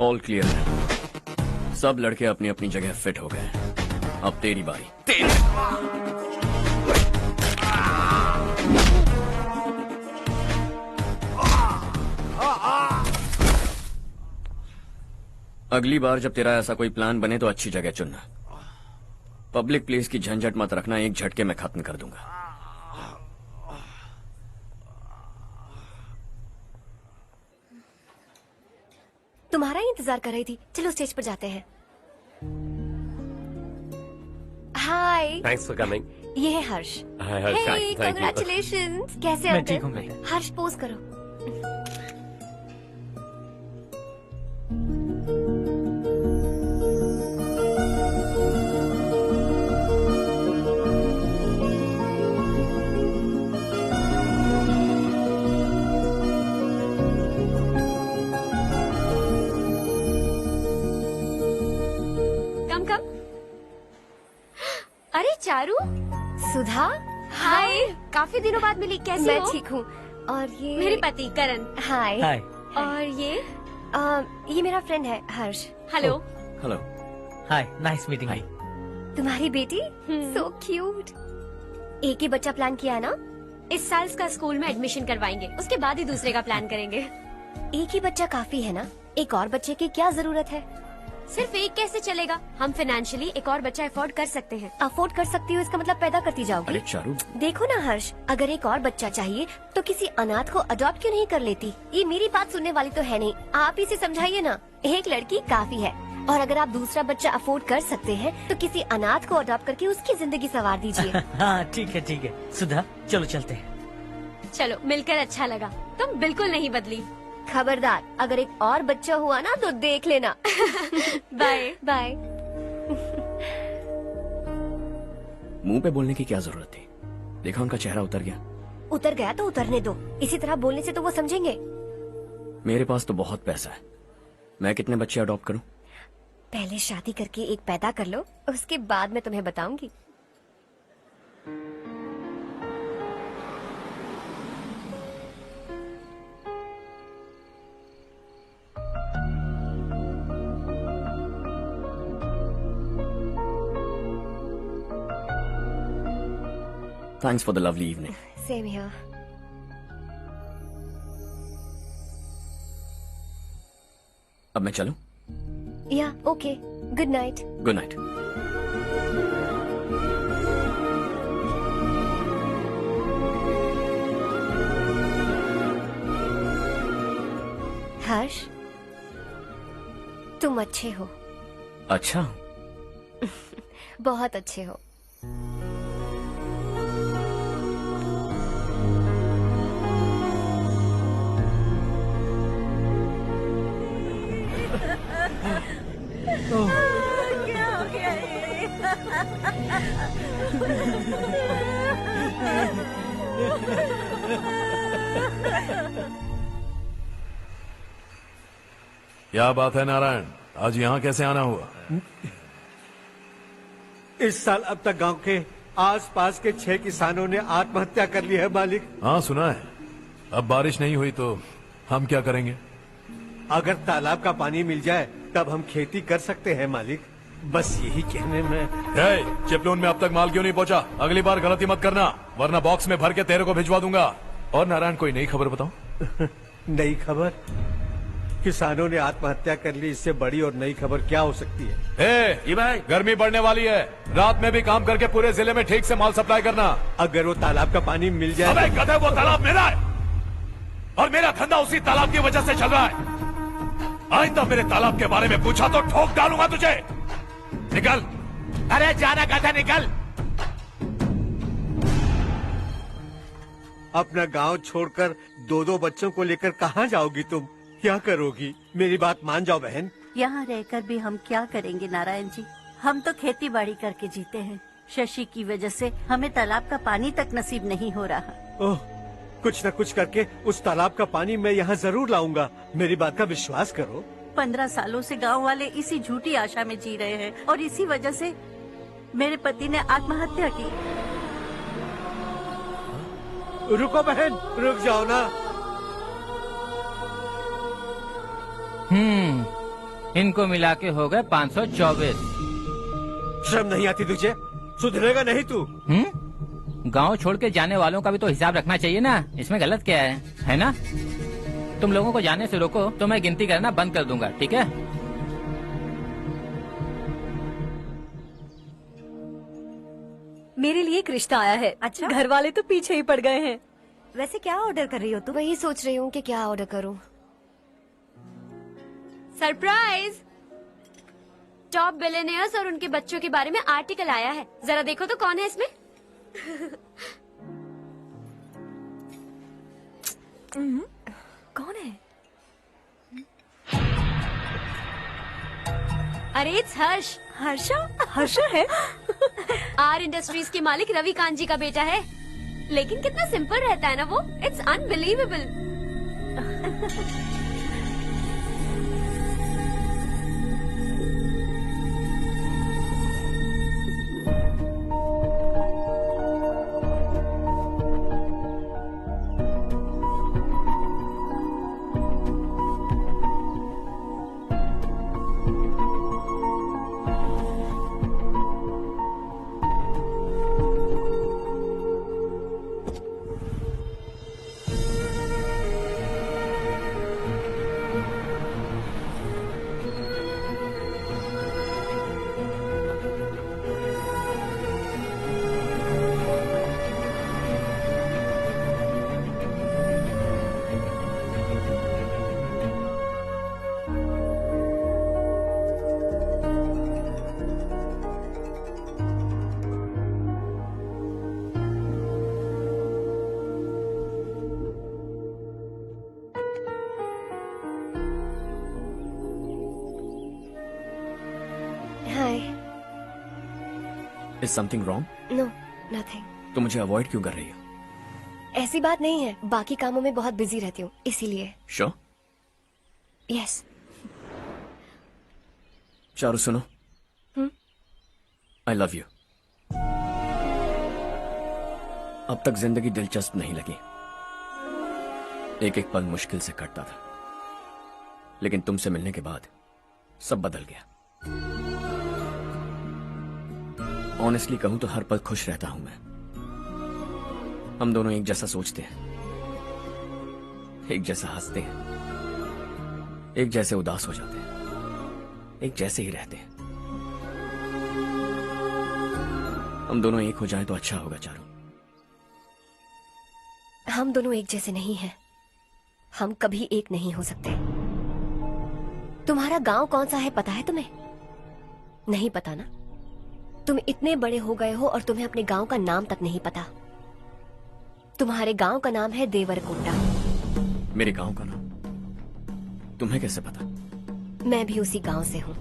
ऑल क्लियर है। सब लड़के अपनी अपनी जगह फिट हो गए। अब तेरी बारी। अगली बार जब तेरा ऐसा कोई प्लान बने तो अच्छी जगह चुनना। पब्लिक प्लेस की झंझट मत रखना, एक झटके में खत्म कर दूंगा। तुम्हारा ही इंतजार कर रही थी। चलो स्टेज पर जाते हैं। हाय, थैंक्स फॉर कमिंग। ये है हर्ष। हाय हर्ष, थैंक यू। कांग्रेचुलेशंस। कैसे मैं अंकल? ठीक हूँ बेटा। हर्ष पोज करो। कम कम। अरे चारू, सुधा, हाय। काफी दिनों बाद मिली, कैसी हो? मैं ठीक हूँ। और ये मेरे पति करण। हाय। हाय। और ये मेरा फ्रेंड है Harsh. Hello. Hello. Hi, nice meeting you. तुम्हारी बेटी सो क्यूट। एक ही बच्चा प्लान किया है ना? इस साल इसका स्कूल में एडमिशन करवाएंगे, उसके बाद ही दूसरे का प्लान करेंगे। एक ही बच्चा काफी है ना? एक और बच्चे की क्या जरूरत है? सिर्फ एक कैसे चलेगा? हम फाइनेंशियली एक और बच्चा अफोर्ड कर सकते हैं। अफोर्ड कर सकती हो इसका मतलब पैदा करती जाओगी? अरे चारू, देखो ना हर्ष, अगर एक और बच्चा चाहिए तो किसी अनाथ को अडॉप्ट क्यों नहीं कर लेती? ये मेरी बात सुनने वाली तो है नहीं, आप ही से समझाइए ना। एक लड़की काफी है, और अगर आप दूसरा बच्चा अफोर्ड कर सकते हैं तो किसी अनाथ को अडॉप्ट करके उसकी जिंदगी संवार दीजिए। हाँ ठीक है ठीक है। सुधा चलो चलते हैं। चलो, मिलकर अच्छा लगा। तुम बिल्कुल नहीं बदली। खबरदार, अगर एक और बच्चा हुआ ना तो देख लेना। Bye bye. मुंह पे बोलने की क्या जरूरत थी? देखा उनका चेहरा उतर गया। उतर गया तो उतरने दो, इसी तरह बोलने से तो वो समझेंगे। मेरे पास तो बहुत पैसा है, मैं कितने बच्चे अडॉप्ट करूं? पहले शादी करके एक पैदा कर लो, उसके बाद मैं तुम्हें बताऊंगी। Thanks for the lovely evening. Same here. अब मैं चलूं? Yeah, okay. Good night. Good night. हर्ष, तुम अच्छे हो। अच्छा। बहुत अच्छे हो। क्या हो गया क्या बात है नारायण, आज यहाँ कैसे आना हुआ? इस साल अब तक गांव के आसपास के 6 किसानों ने आत्महत्या कर ली है मालिक। हाँ सुना है। अब बारिश नहीं हुई तो हम क्या करेंगे? अगर तालाब का पानी मिल जाए तब हम खेती कर सकते हैं मालिक। बस यही कहने में। चिपलून में अब तक माल क्यों नहीं पहुंचा? अगली बार गलती मत करना, वरना बॉक्स में भर के तेरे को भिजवा दूंगा। और नारायण, कोई नई खबर बताओ। नई खबर? किसानों ने आत्महत्या कर ली, इससे बड़ी और नई खबर क्या हो सकती है? ये भाई, गर्मी बढ़ने वाली है, रात में भी काम करके पूरे जिले में ठीक से माल सप्लाई करना। अगर वो तालाब का पानी मिल जाए। अबे गधे, वो तालाब मेरा है और मेरा धंधा उसी तालाब की वजह से चल रहा है। आइंदा मेरे तालाब के बारे में पूछा तो ठोक डालूंगा तुझे। निकल। अरे जाना गधा, निकल। अपना गांव छोड़कर 2-2 बच्चों को लेकर कहाँ जाओगी तुम? क्या करोगी? मेरी बात मान जाओ बहन। यहाँ रहकर भी हम क्या करेंगे नारायण जी? हम तो खेती बाड़ी करके जीते हैं। शशि की वजह से हमें तालाब का पानी तक नसीब नहीं हो रहा। ओह, कुछ न कुछ करके उस तालाब का पानी मैं यहाँ जरूर लाऊंगा। मेरी बात का विश्वास करो। 15 सालों से गांव वाले इसी झूठी आशा में जी रहे हैं और इसी वजह से मेरे पति ने आत्महत्या की। रुको बहन, रुक जाओ ना। इनको मिला के हो गए 524। शर्म नहीं आती तुझे? सुधरेगा नहीं तू? गांव छोड़ के जाने वालों का भी तो हिसाब रखना चाहिए ना। इसमें गलत क्या है ना? तुम लोगों को जाने से रोको तो मैं गिनती करना बंद कर दूंगा, ठीक है? मेरे लिए एक रिश्ता आया है। अच्छा? घर वाले तो पीछे ही पड़ गए हैं। वैसे क्या ऑर्डर कर रही हो तुम? वही सोच रही हूँ कि क्या ऑर्डर करूँ। सरप्राइज! टॉप बिलियनियर्स और उनके बच्चों के बारे में आर्टिकल आया है। जरा देखो तो कौन है इसमें। कौन है? अरे इट्स हर्ष। हर्षा? हर्षा है? आर इंडस्ट्रीज के मालिक रवि कांत जी का बेटा है। लेकिन कितना सिंपल रहता है ना वो। It's unbelievable. Is something wrong? No nothing. तो मुझे अवॉइड क्यों कर रही हो? ऐसी बात नहीं है, बाकी कामों में बहुत बिजी रहती हूँ इसीलिए। Sure? यस। चारू सुनो। I love you. अब तक जिंदगी दिलचस्प नहीं लगी। एक एक पल मुश्किल से कटता था, लेकिन तुमसे मिलने के बाद सब बदल गया। ऑनेस्टली कहूं तो हर पल खुश रहता हूं मैं। हम दोनों एक जैसा सोचते हैं, एक जैसा हंसते हैं, एक जैसे उदास हो जाते हैं, एक जैसे ही रहते हैं। हम दोनों एक हो जाएं तो अच्छा होगा चारू। हम दोनों एक जैसे नहीं हैं। हम कभी एक नहीं हो सकते। तुम्हारा गांव कौन सा है पता है तुम्हें? नहीं पता ना? तुम इतने बड़े हो गए हो और तुम्हें अपने गांव का नाम तक नहीं पता। तुम्हारे गांव का नाम है देवरकोंडा। मेरे गांव का नाम तुम्हें कैसे पता? मैं भी उसी गांव से हूँ।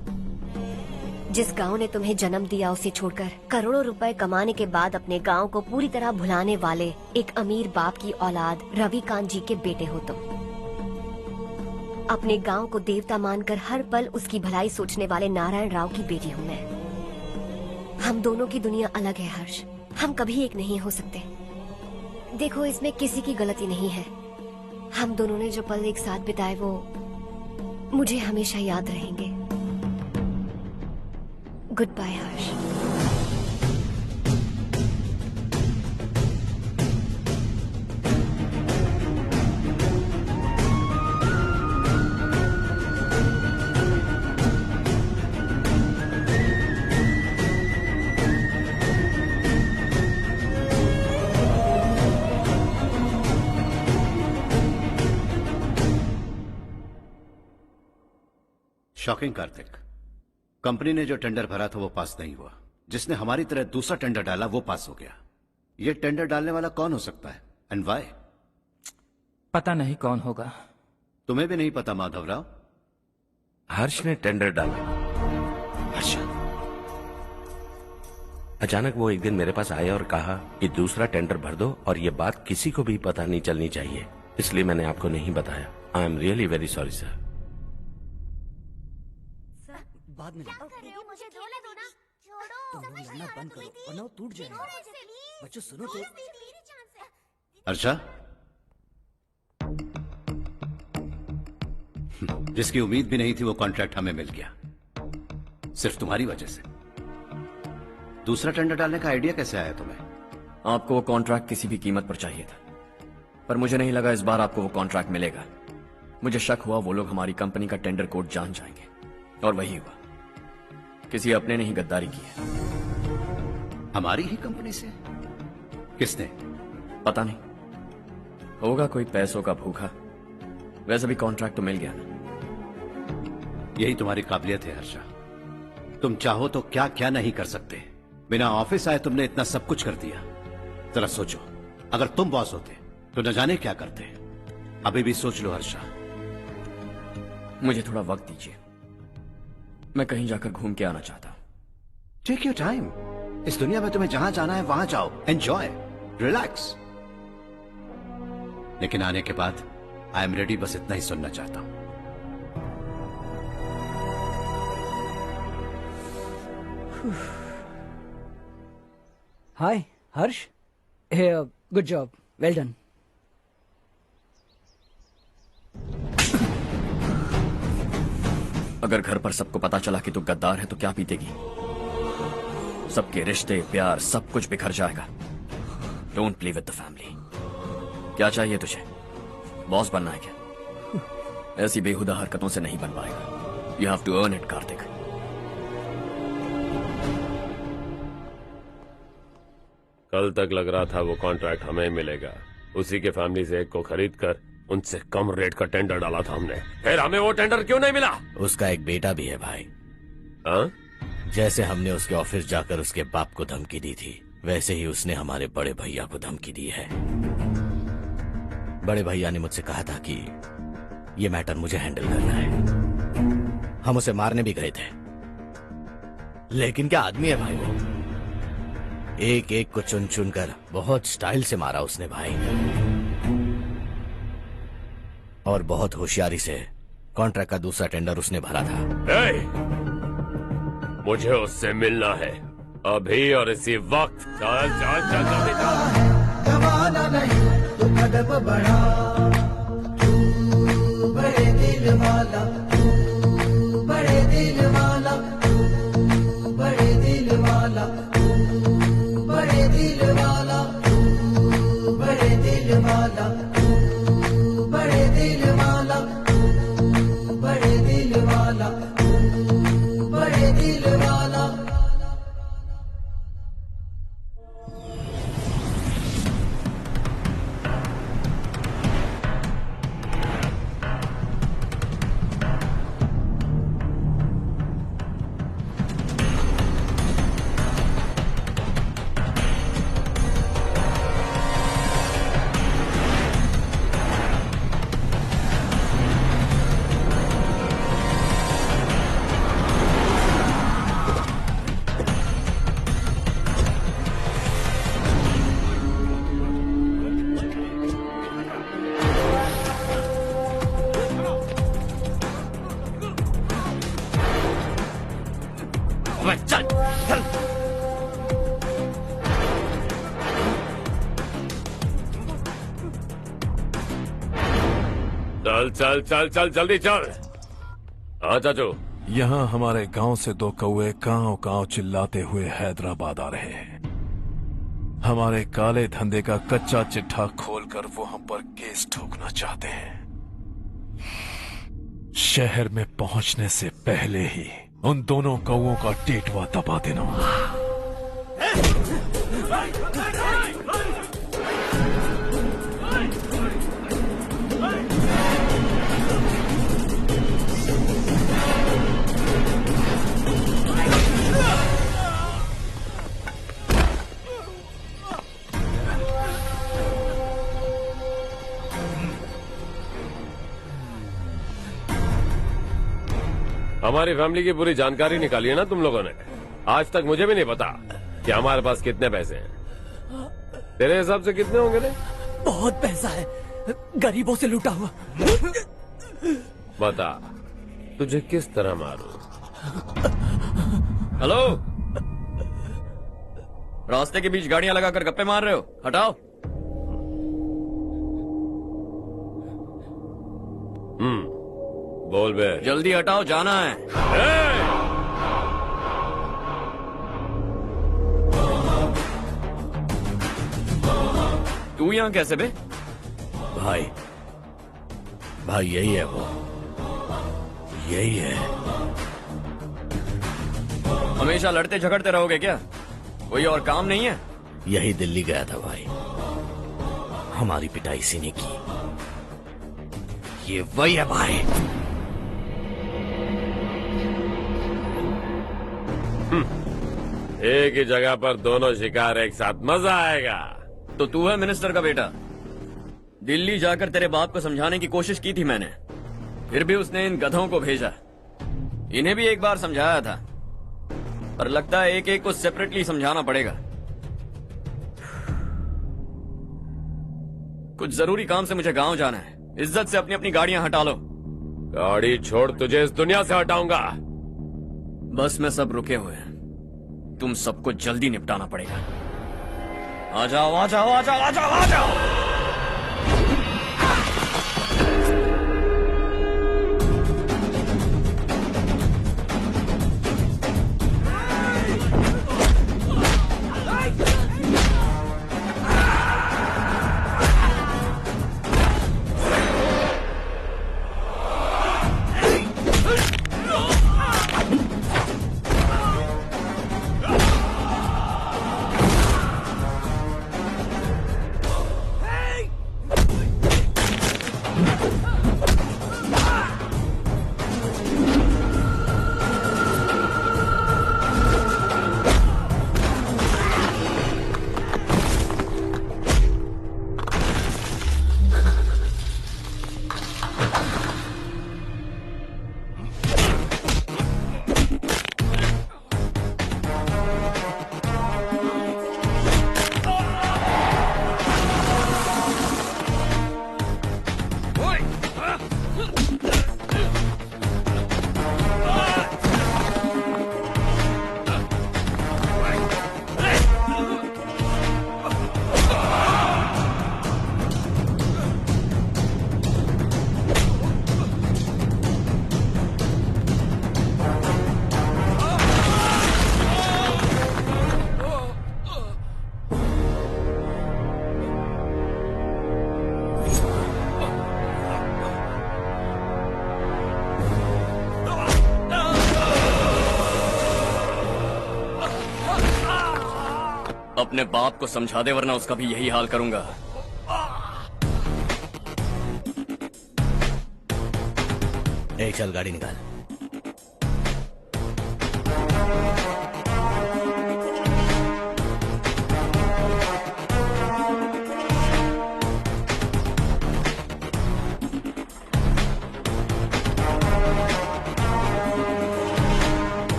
जिस गांव ने तुम्हें जन्म दिया उसे छोड़कर करोड़ों रुपए कमाने के बाद अपने गांव को पूरी तरह भुलाने वाले एक अमीर बाप की औलाद रवि कांत जी के बेटे हो तुम। अपने गांव को देवता मानकर हर पल उसकी भलाई सोचने वाले नारायण राव की बेटी हूँ मैं। हम दोनों की दुनिया अलग है हर्ष। हम कभी एक नहीं हो सकते। देखो इसमें किसी की गलती नहीं है। हम दोनों ने जो पल एक साथ बिताए वो मुझे हमेशा याद रहेंगे। गुड बाय हर्ष। शॉकिंग कार्तिक, कंपनी ने जो टेंडर भरा था वो पास नहीं हुआ। जिसने हमारी तरह दूसरा टेंडर डाला वो पास हो गया। ये टेंडर डालने वाला कौन हो सकता है एंड व्हाई? पता नहीं कौन होगा। तुम्हें भी नहीं पता माधवराव? हर्ष ने टेंडर डाला। हर्ष अचानक वो एक दिन मेरे पास आया और कहा कि दूसरा टेंडर भर दो और ये बात किसी को भी पता नहीं चलनी चाहिए, इसलिए मैंने आपको नहीं बताया। I am really very sorry sir. बाद में मुझे धोने दो ना। छोड़ो। तुम लड़ना बंद करो वरना वो टूट जाएगा। बच्चों सुनो तो। अर्षा, जिसकी उम्मीद भी नहीं थी वो कॉन्ट्रैक्ट हमें मिल गया, सिर्फ तुम्हारी वजह से। दूसरा टेंडर डालने का आइडिया कैसे आया तुम्हें? आपको वो कॉन्ट्रैक्ट किसी भी कीमत पर चाहिए था, पर मुझे नहीं लगा इस बार आपको वो कॉन्ट्रैक्ट मिलेगा। मुझे शक हुआ वो लोग हमारी कंपनी का टेंडर कोड जान जाएंगे, और वही हुआ। किसी अपने ने ही गद्दारी की है। हमारी ही कंपनी से? किसने? पता नहीं, होगा कोई पैसों का भूखा। वैसे भी कॉन्ट्रैक्ट तो मिल गया ना। यही तुम्हारी काबिलियत है हर्षा। तुम चाहो तो क्या क्या नहीं कर सकते। बिना ऑफिस आए तुमने इतना सब कुछ कर दिया। जरा सोचो, अगर तुम बॉस होते तो न जाने क्या करते। अभी भी सोच लो हर्षा। मुझे थोड़ा वक्त दीजिए, मैं कहीं जाकर घूम के आना चाहता हूं। Take your time. इस दुनिया में तुम्हें जहां जाना है वहां जाओ, एंजॉय, रिलैक्स। लेकिन आने के बाद आई एम रेडी, बस इतना ही सुनना चाहता हूं। हाय हर्ष, गुड जॉब, वेल डन। अगर घर पर सबको पता चला कि तू गद्दार है तो क्या पीतेगी? सबके रिश्ते, प्यार, सब कुछ बिखर जाएगा। Don't play with the family. क्या चाहिए तुझे? बॉस बनना है क्या? ऐसी बेहुदा हरकतों से नहीं बन पाएगा। You have to earn it Kartik. कल तक लग रहा था वो कॉन्ट्रैक्ट हमें मिलेगा। उसी के फैमिली से एक को खरीद कर उनसे कम रेट का टेंडर डाला था हमने। फिर हमें वो टेंडर क्यों नहीं मिला? उसका एक बेटा भी है भाई। हाँ? जैसे हमने उसके ऑफिस जाकर उसके बाप को धमकी दी थी, वैसे ही उसने हमारे बड़े भैया को धमकी दी है। बड़े भैया ने मुझसे कहा था कि ये मैटर मुझे हैंडल करना है। हम उसे मारने भी गए थे, लेकिन क्या आदमी है भाई वो। एक एक को चुन चुन कर बहुत स्टाइल से मारा उसने भाई, और बहुत होशियारी से कॉन्ट्रैक्ट का दूसरा टेंडर उसने भरा था। मुझे उससे मिलना है अभी और इसी वक्त। चल चल चल जल्दी चल। जमाना नहीं तो कदम बढ़ा, तू बड़े दिल वाला, तू बड़े दिल वाला, तू बड़े दिल वाला, तू बड़े दिल वाला, तू बड़े दिल वाला, तू बड़े दिल वाला, तू बड़े दिल वाला, तू बड़े दिल वाला। चल चल चल चल जल्दी चल। हाँ चाचू। यहाँ हमारे गांव से दो कौए कांव कांव चिल्लाते हुए हैदराबाद आ रहे हैं। हमारे काले धंधे का कच्चा चिट्ठा खोलकर वो हम पर केस ठोकना चाहते हैं। शहर में पहुंचने से पहले ही उन दोनों कौओं का टेटवा दबा देना। हमारी फैमिली की पूरी जानकारी निकाली है ना तुम लोगों ने। आज तक मुझे भी नहीं पता कि हमारे पास कितने पैसे हैं। तेरे हिसाब से कितने होंगे रे? बहुत पैसा है, गरीबों से लूटा हुआ। बता तुझे किस तरह मारूं? हेलो, रास्ते के बीच गाड़ियां लगाकर गप्पे मार रहे हो? हटाओ। बोल बे। जल्दी हटाओ, जाना है। तू यहाँ कैसे बे? भाई भाई यही है वो, यही है। हमेशा लड़ते झगड़ते रहोगे क्या? कोई और काम नहीं है? यही दिल्ली गया था भाई, हमारी पिटाई इसी ने की। ये वही है भाई। एक ही जगह पर दोनों शिकार एक साथ, मजा आएगा। तो तू है मिनिस्टर का बेटा। दिल्ली जाकर तेरे बाप को समझाने की कोशिश की थी मैंने, फिर भी उसने इन गधों को भेजा। इन्हें भी एक बार समझाया था, पर लगता है एक एक को सेपरेटली समझाना पड़ेगा। कुछ जरूरी काम से मुझे गांव जाना है। इज्जत से अपनी अपनी गाड़ियां हटा लो। गाड़ी छोड़, तुझे इस दुनिया से हटाऊंगा। बस में सब रुके हुए हैं, तुम सबको जल्दी निपटाना पड़ेगा। आ जाओ आ जाओ आ जाओ आ जाओ आ जाओ। अपने बाप को समझा दे, वरना उसका भी यही हाल करूंगा। ए, चल गाड़ी निकाल।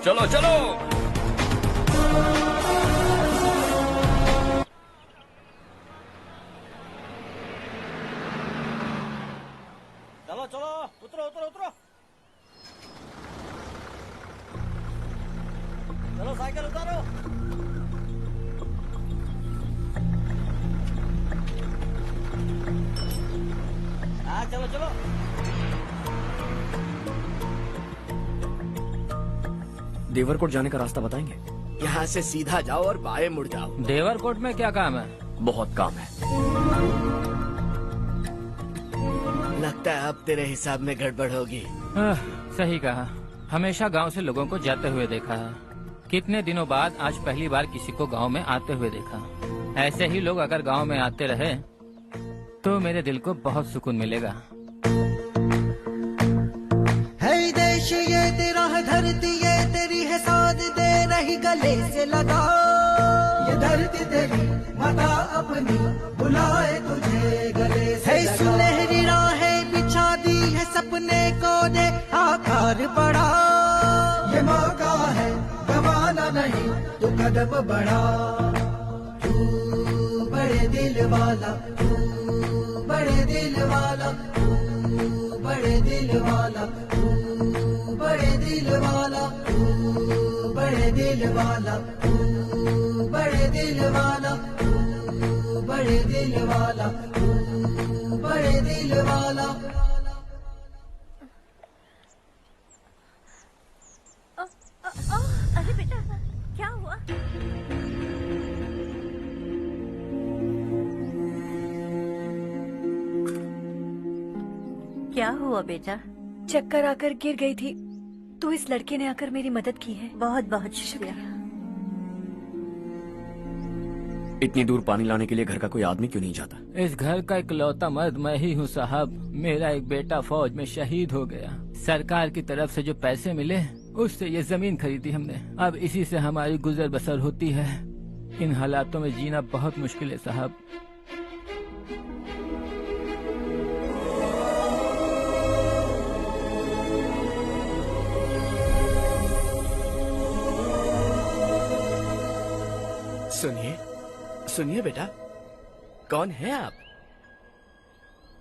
चलो चलो। चलो चलो, उतरो उतरो उतरो। चलो साइकिल उतारो। हाँ चलो चलो। देवरकोट जाने का रास्ता बताएंगे? यहाँ से सीधा जाओ और बाएं मुड़ जाओ। देवरकोट में क्या काम है? बहुत काम है। लगता है अब तेरे हिसाब में गड़बड़ होगी। सही कहा, हमेशा गांव से लोगों को जाते हुए देखा है। कितने दिनों बाद आज पहली बार किसी को गांव में आते हुए देखा। ऐसे ही लोग अगर गांव में आते रहे तो मेरे दिल को बहुत सुकून मिलेगा। है देश ये तेरा है, धरती ये तेरी है, साथ दे रही गले से लगा। ये धरती तेरी माता अपनी बुलाए तुझे गले से लगा। सुनहरी राहें बिछा दी है, सपने को दे आकार बढ़ा। ये मौका है गवाना नहीं, तू कदम बढ़ा। तू बड़े दिल वाला, तू बड़े दिल वाला, तू बड़े दिल वाला, तू बड़े दिल वाला, तू बड़े दिल वाला, तू बड़े दिल वाला, तू बड़े दिल वाला, तू बड़े दिल वाला। अरे बेटा, क्या हुआ? क्या हुआ बेटा? चक्कर आकर गिर गई थी, तो इस लड़के ने आकर मेरी मदद की है। बहुत बहुत शुक्रिया। इतनी दूर पानी लाने के लिए घर का कोई आदमी क्यों नहीं जाता? इस घर का इकलौता मर्द मैं ही हूँ साहब। मेरा एक बेटा फौज में शहीद हो गया। सरकार की तरफ से जो पैसे मिले उससे ये जमीन खरीदी हमने। अब इसी से हमारी गुजर बसर होती है। इन हालातों में जीना बहुत मुश्किल है साहब। सुनिए सुनिए बेटा, कौन है आप?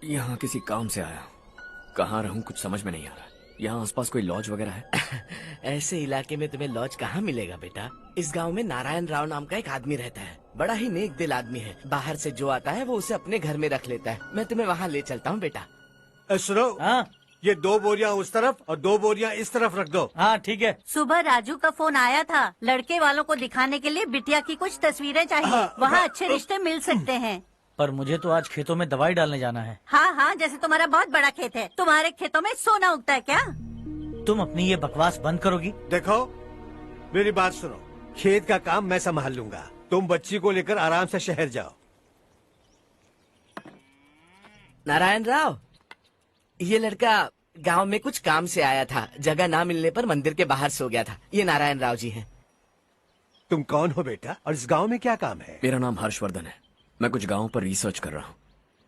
यहाँ किसी काम से आया हूँ। कहाँ रहूँ कुछ समझ में नहीं आ रहा। यहाँ आसपास कोई लॉज वगैरह है? ऐसे इलाके में तुम्हें लॉज कहाँ मिलेगा बेटा? इस गांव में नारायण राव नाम का एक आदमी रहता है। बड़ा ही नेक दिल आदमी है। बाहर से जो आता है वो उसे अपने घर में रख लेता है। मैं तुम्हें वहाँ ले चलता हूँ बेटा। सुनो, ये 2 बोरियां उस तरफ और 2 बोरियां इस तरफ रख दो। हाँ ठीक है। सुबह राजू का फोन आया था, लड़के वालों को दिखाने के लिए बिटिया की कुछ तस्वीरें चाहिए। वहाँ अच्छे रिश्ते मिल सकते हैं। पर मुझे तो आज खेतों में दवाई डालने जाना है। हाँ हाँ, जैसे तुम्हारा बहुत बड़ा खेत है। तुम्हारे खेतों में सोना उगता है क्या? तुम अपनी ये बकवास बंद करोगी? देखो मेरी बात सुनो, खेत का काम मैं संभाल लूंगा। तुम बच्ची को लेकर आराम से शहर जाओ। नारायण राव, ये लड़का गांव में कुछ काम से आया था। जगह ना मिलने पर मंदिर के बाहर सो गया था। ये नारायण राव जी हैं। तुम कौन हो बेटा और इस गांव में क्या काम है? मेरा नाम हर्षवर्धन है। मैं कुछ गाँव पर रिसर्च कर रहा हूँ।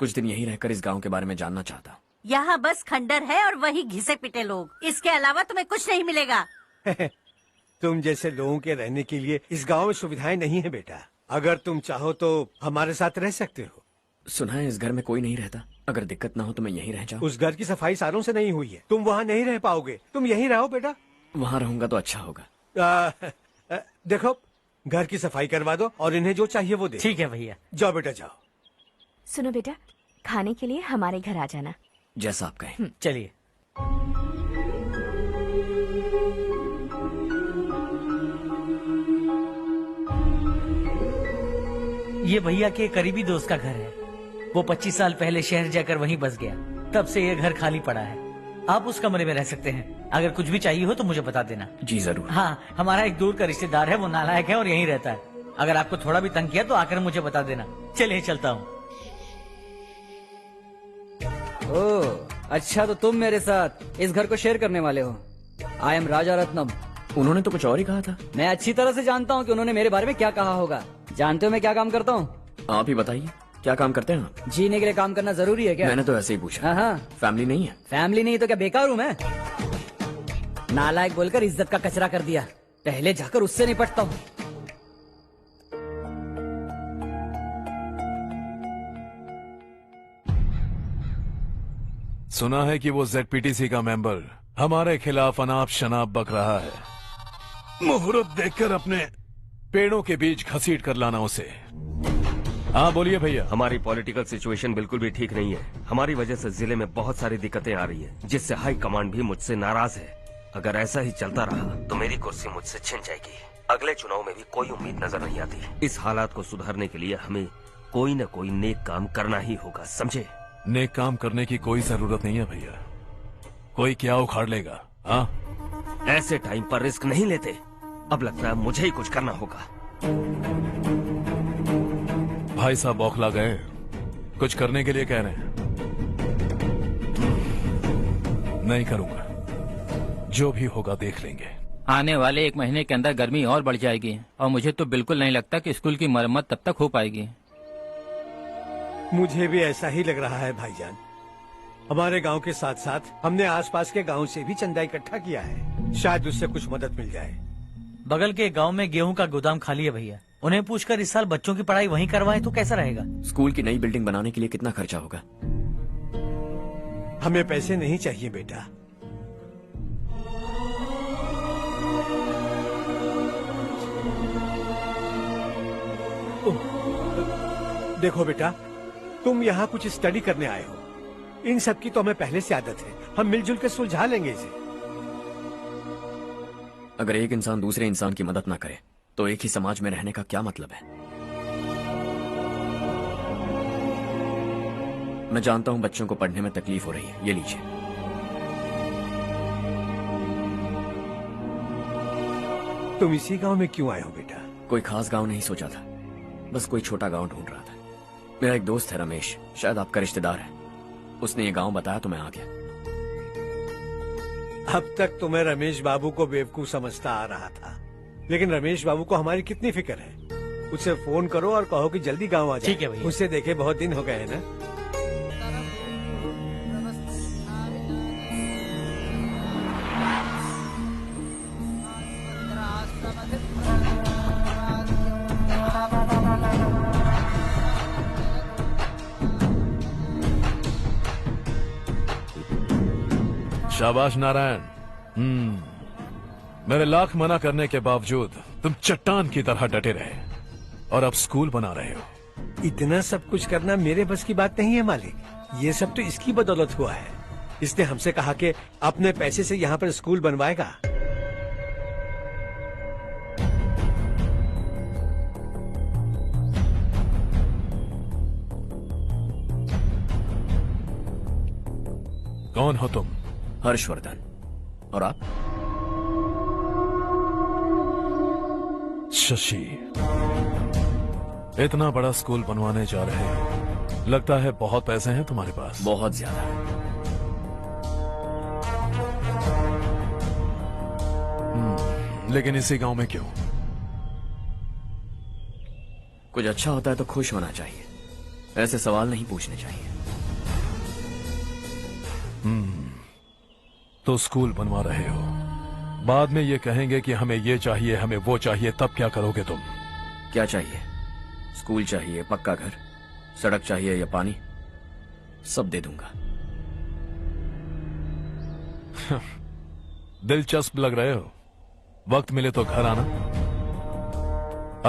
कुछ दिन यहीं रहकर इस गाँव के बारे में जानना चाहता हूँ। यहाँ बस खंडर है और वही घिसे पिटे लोग। इसके अलावा तुम्हें कुछ नहीं मिलेगा। तुम जैसे लोगों के रहने के लिए इस गांव में सुविधाएं नहीं है बेटा। अगर तुम चाहो तो हमारे साथ रह सकते हो। सुना है इस घर में कोई नहीं रहता। अगर दिक्कत ना हो तो मैं यहीं रह जाऊँ। उस घर की सफाई सालों से नहीं हुई है। तुम वहाँ नहीं रह पाओगे। तुम यहीं रहो बेटा। वहाँ रहूंगा तो अच्छा होगा। देखो, घर की सफाई करवा दो और इन्हें जो चाहिए वो दे। ठीक है भैया। जाओ बेटा जाओ। सुनो बेटा, खाने के लिए हमारे घर आ जाना। जैसा आप कहें। चलिए। ये भैया के करीबी दोस्त का घर है। वो 25 साल पहले शहर जाकर वहीं बस गया। तब से ये घर खाली पड़ा है। आप उस कमरे में रह सकते हैं। अगर कुछ भी चाहिए हो तो मुझे बता देना। जी जरूर। हाँ, हमारा एक दूर का रिश्तेदार है, वो नालायक है और यहीं रहता है। अगर आपको थोड़ा भी तंग किया तो आकर मुझे बता देना। चलिए चलता हूँ। ओह, अच्छा तो तुम मेरे साथ इस घर को शेयर करने वाले हो। आई एम राजा रत्नम। उन्होंने तो कुछ और ही कहा था। मैं अच्छी तरह से जानता हूँ कि उन्होंने मेरे बारे में क्या कहा होगा। जानते हो मैं क्या काम करता हूँ? आप ही बताइए, क्या काम करते हैं आप? जीने के लिए काम करना जरूरी है क्या? मैंने तो ऐसे ही पूछा। हाँ। फैमिली नहीं है? फैमिली नहीं तो क्या बेकार हूँ मैं? नालायक बोलकर इज्जत का कचरा कर दिया। पहले जाकर उससे निपटता हूँ। सुना है कि वो ZPTC का मेंबर हमारे खिलाफ अनाप शनाप बक रहा है। मुहूर्त देखकर अपने पेड़ों के बीच घसीट कर लाना उसे। हाँ बोलिए भैया। हमारी पॉलिटिकल सिचुएशन बिल्कुल भी ठीक नहीं है। हमारी वजह से जिले में बहुत सारी दिक्कतें आ रही है, जिससे हाई कमांड भी मुझसे नाराज है। अगर ऐसा ही चलता रहा तो मेरी कुर्सी मुझसे छिन जाएगी। अगले चुनाव में भी कोई उम्मीद नजर नहीं आती। इस हालात को सुधारने के लिए हमें कोई न कोई नेक काम करना ही होगा, समझे? नेक काम करने की कोई जरूरत नहीं है भैया। कोई क्या उखाड़ लेगा? हाँ, ऐसे टाइम पर रिस्क नहीं लेते। अब लगता है मुझे ही कुछ करना होगा। भाई साहब बौखला गए, कुछ करने के लिए कह रहे हैं। नहीं करूंगा, जो भी होगा देख लेंगे। आने वाले 1 महीने के अंदर गर्मी और बढ़ जाएगी और मुझे तो बिल्कुल नहीं लगता कि स्कूल की मरम्मत तब तक हो पाएगी। मुझे भी ऐसा ही लग रहा है भाईजान। हमारे गांव के साथ साथ हमने आसपास के गांव से भी चंदा इकट्ठा किया है। शायद उससे कुछ मदद मिल जाए। बगल के गांव में गेहूं का गोदाम खाली है भैया। उन्हें पूछकर इस साल बच्चों की पढ़ाई वहीं करवाएं तो कैसा रहेगा? स्कूल की नई बिल्डिंग बनाने के लिए कितना खर्चा होगा? हमें पैसे नहीं चाहिए बेटा। देखो बेटा, तुम यहाँ कुछ स्टडी करने आए हो। इन सब की तो हमें पहले से आदत है। हम मिलजुल कर सुलझा लेंगे इसे। अगर एक इंसान दूसरे इंसान की मदद ना करे तो एक ही समाज में रहने का क्या मतलब है? मैं जानता हूं बच्चों को पढ़ने में तकलीफ हो रही है। ये लीजिए। तुम इसी गांव में क्यों आए हो बेटा? कोई खास गांव नहीं सोचा था, बस कोई छोटा गांव ढूंढ रहा था। मेरा एक दोस्त है रमेश, शायद आपका रिश्तेदार है, उसने ये गांव बताया तो मैं आ गया। अब तक तो मैं रमेश बाबू को बेवकूफ समझता आ रहा था, लेकिन रमेश बाबू को हमारी कितनी फिक्र है। उसे फोन करो और कहो कि जल्दी गांव आ जाए। ठीक है भैया। उसे देखे बहुत दिन हो गए हैं ना। शाबाश नारायण। मेरे लाख मना करने के बावजूद तुम चट्टान की तरह डटे रहे और अब स्कूल बना रहे हो। इतना सब कुछ करना मेरे बस की बात नहीं है मालिक। ये सब तो इसकी बदौलत हुआ है। इसने हमसे कहा कि अपने पैसे से यहाँ पर स्कूल बनवाएगा। कौन हो तुम? हर्षवर्धन। और आप? शशि। इतना बड़ा स्कूल बनवाने जा रहे हो, लगता है बहुत पैसे हैं तुम्हारे पास। बहुत ज्यादा। लेकिन इसी गांव में क्यों? कुछ अच्छा होता है तो खुश होना चाहिए, ऐसे सवाल नहीं पूछने चाहिए। तो स्कूल बनवा रहे हो, बाद में ये कहेंगे कि हमें ये चाहिए, हमें वो चाहिए, तब क्या करोगे तुम? क्या चाहिए? स्कूल चाहिए, पक्का घर, सड़क चाहिए या पानी, सब दे दूंगा। दिलचस्प लग रहे हो। वक्त मिले तो घर आना,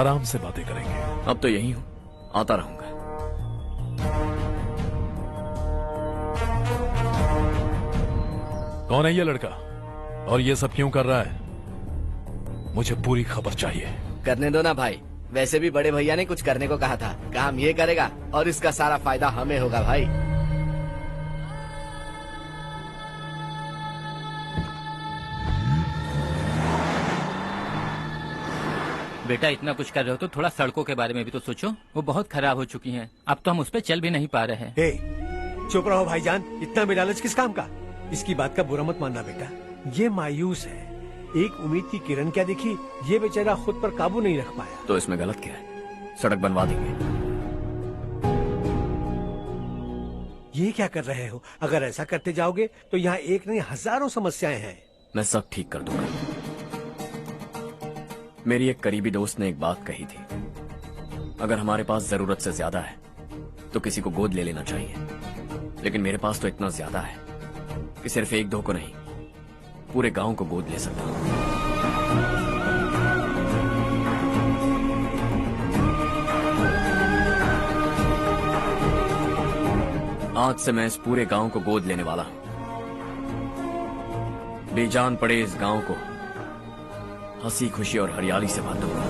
आराम से बातें करेंगे। अब तो यही हूं, आता रहूंगा। कौन है ये लड़का और ये सब क्यों कर रहा है? मुझे पूरी खबर चाहिए। करने दो ना भाई, वैसे भी बड़े भैया ने कुछ करने को कहा था, काम ये करेगा और इसका सारा फायदा हमें होगा भाई। बेटा इतना कुछ कर रहे हो तो थोड़ा सड़कों के बारे में भी तो सोचो, वो बहुत खराब हो चुकी हैं। अब तो हम उस पर चल भी नहीं पा रहे हैं। चुप रहो भाईजान, इतना भी लालच किस काम का? इसकी बात का बुरा मत मानना बेटा, ये मायूस है। एक उम्मीद की किरण क्या दिखी, ये बेचारा खुद पर काबू नहीं रख पाया। तो इसमें गलत क्या है? सड़क बनवा देंगे। ये क्या कर रहे हो? अगर ऐसा करते जाओगे तो यहाँ एक नहीं हजारों समस्याएं हैं। मैं सब ठीक कर दूंगा। मेरी एक करीबी दोस्त ने एक बात कही थी, अगर हमारे पास जरूरत से ज्यादा है तो किसी को गोद ले लेना चाहिए, लेकिन मेरे पास तो इतना ज्यादा है कि सिर्फ एक दो को नहीं, पूरे गांव को गोद ले सकता हूं। आज से मैं इस पूरे गांव को गोद लेने वाला हूं। बेजान पड़े इस गांव को हंसी खुशी और हरियाली से बांधूंगा।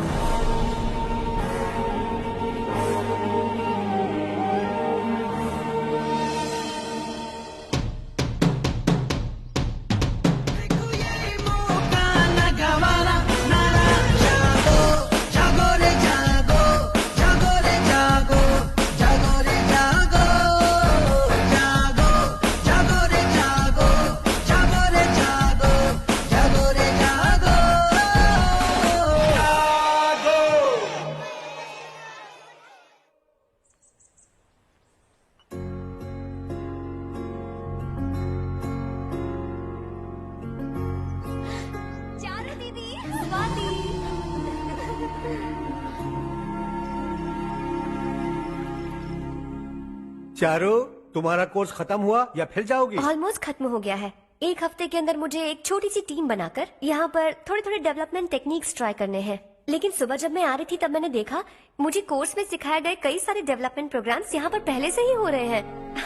चारो, तुम्हारा कोर्स खत्म हुआ या फिर जाओगी? ऑलमोस्ट खत्म हो गया है। एक हफ्ते के अंदर मुझे एक छोटी सी टीम बनाकर यहाँ पर थोड़े थोड़े डेवलपमेंट टेक्निक्स ट्राई करने हैं। लेकिन सुबह जब मैं आ रही थी तब मैंने देखा मुझे कोर्स में सिखाए गए कई सारे डेवलपमेंट प्रोग्राम्स यहाँ पर पहले से ही हो रहे हैं।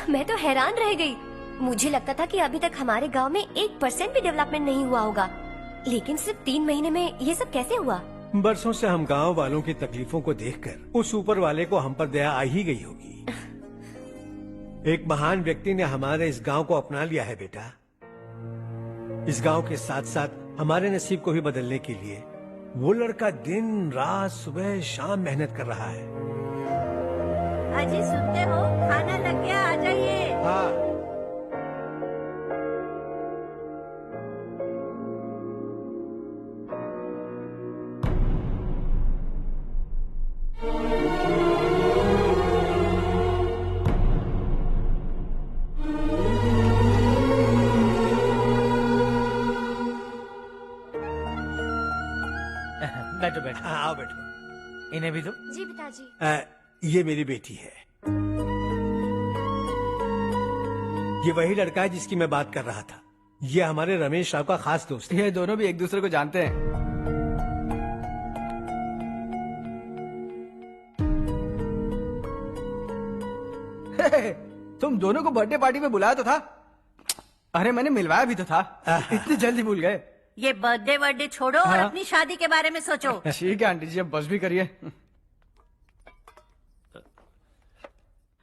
मैं तो हैरान रह गई। मुझे लगता था कि अभी तक हमारे गाँव में 1% भी डेवलपमेंट नहीं हुआ होगा, लेकिन सिर्फ 3 महीने में ये सब कैसे हुआ? बरसों से हम गांव वालों की तकलीफों को देखकर उस ऊपर वाले को हम पर दया आ ही गई होगी। एक महान व्यक्ति ने हमारे इस गांव को अपना लिया है बेटा। इस गांव के साथ साथ हमारे नसीब को भी बदलने के लिए वो लड़का दिन रात सुबह शाम मेहनत कर रहा है। अजी सुनते हो, खाना लग गया, आ जाइए। हाँ। बैठो बैठो। हाँ, आओ बैठो। इन्हें भी दो। जी पिताजी। ये मेरी बेटी है। ये वही लड़का है जिसकी मैं बात कर रहा था। ये हमारे रमेश राव का खास दोस्त है। ये दोनों भी एक दूसरे को जानते हैं। तुम दोनों को बर्थडे पार्टी में बुलाया तो था। अरे मैंने मिलवाया भी तो था। इतनी जल्दी भूल गए। ये बर्थडे छोड़ो और हाँ। अपनी शादी के बारे में सोचो। ठीक है आंटी जी, अब बस भी करिए।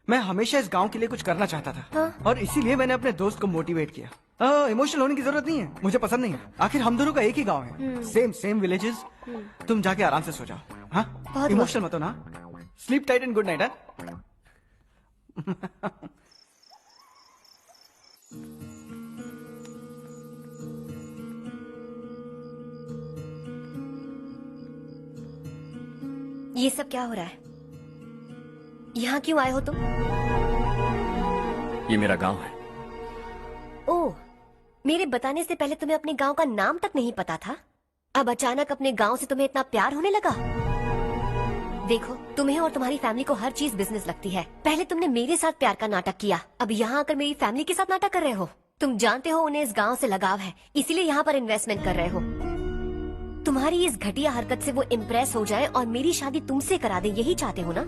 मैं हमेशा इस गांव के लिए कुछ करना चाहता था। हाँ? और इसीलिए मैंने अपने दोस्त को मोटिवेट किया। इमोशनल होने की जरूरत नहीं है, मुझे पसंद नहीं है। आखिर हम दोनों का एक ही गांव है, सेम विलेजेस। तुम जाके आराम से सो जाओ। हाँ, इमोशनल मत हो ना। Sleep tight and good night. ये सब क्या हो रहा है? यहाँ क्यों आए हो तुम? ये मेरा गांव है। ओह, मेरे बताने से पहले तुम्हें अपने गांव का नाम तक नहीं पता था? अब अचानक अपने गांव से तुम्हें इतना प्यार होने लगा? देखो, तुम्हें और तुम्हारी फैमिली को हर चीज बिजनेस लगती है। पहले तुमने मेरे साथ प्यार का नाटक किया, अब यहाँ आकर मेरी फैमिली के साथ नाटक कर रहे हो। तुम जानते हो उन्हें इस गांव से लगाव है, इसीलिए यहाँ पर इन्वेस्टमेंट कर रहे हो। तुम्हारी इस घटिया हरकत से वो इम्प्रेस हो जाए और मेरी शादी तुमसे करा दे, यही चाहते हो ना?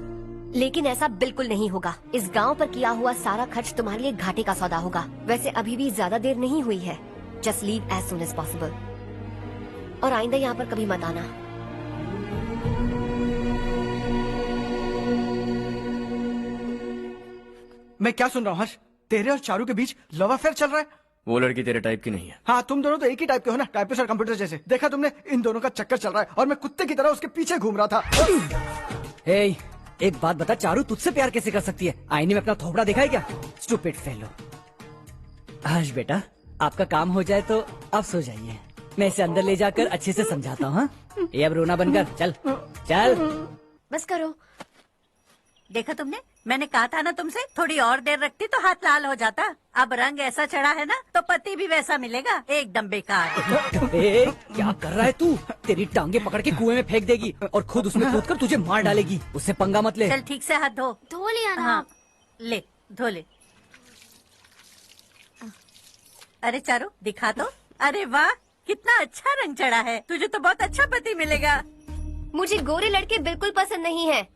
लेकिन ऐसा बिल्कुल नहीं होगा। इस गांव पर किया हुआ सारा खर्च तुम्हारे लिए घाटे का सौदा होगा। वैसे अभी भी ज्यादा देर नहीं हुई है। Just leave as soon as possible. और आइंदा यहाँ पर कभी मत आना। मैं क्या सुन रहा हूँ हर्ष? तेरे और चारू के बीच लव अफेयर चल रहा है? वो लड़की तेरे टाइप की नहीं है। हाँ, तुम दोनों तो एक ही टाइप के हो ना, टाइपिस्ट और कंप्यूटर जैसे। देखा तुमने, इन दोनों का चक्कर चल रहा है और मैं कुत्ते की तरह उसके पीछे घूम रहा था। हे, एक बात बता, चारू तुझसे प्यार कैसे कर सकती है? आईने में अपना थोबड़ा देखा है क्या? Stupid fellow. हर्ष बेटा, आपका काम हो जाए तो आप सो जाइए। मैं इसे अंदर ले जाकर अच्छे से समझाता हूँ। हाँ? ये अब रोना बनकर चल चल। बस करो। देखा तुमने, मैंने कहा था ना तुमसे, थोड़ी और देर रखती तो हाथ लाल हो जाता। अब रंग ऐसा चढ़ा है ना, तो पति भी वैसा मिलेगा। एकदम बेकार। ए, क्या कर रहा है तू? तेरी टांगे पकड़ के कुएं में फेंक देगी और खुद उसमें कूदकर तुझे मार डालेगी। उससे पंगा मत ले। चल ठीक से हाथ धो। धो लिया ना। हाँ, ले धो ले। अरे चारू, दिखा तो। अरे वाह, कितना अच्छा रंग चढ़ा है। तुझे तो बहुत अच्छा पति मिलेगा। मुझे गोरे लड़के बिल्कुल पसंद नहीं है।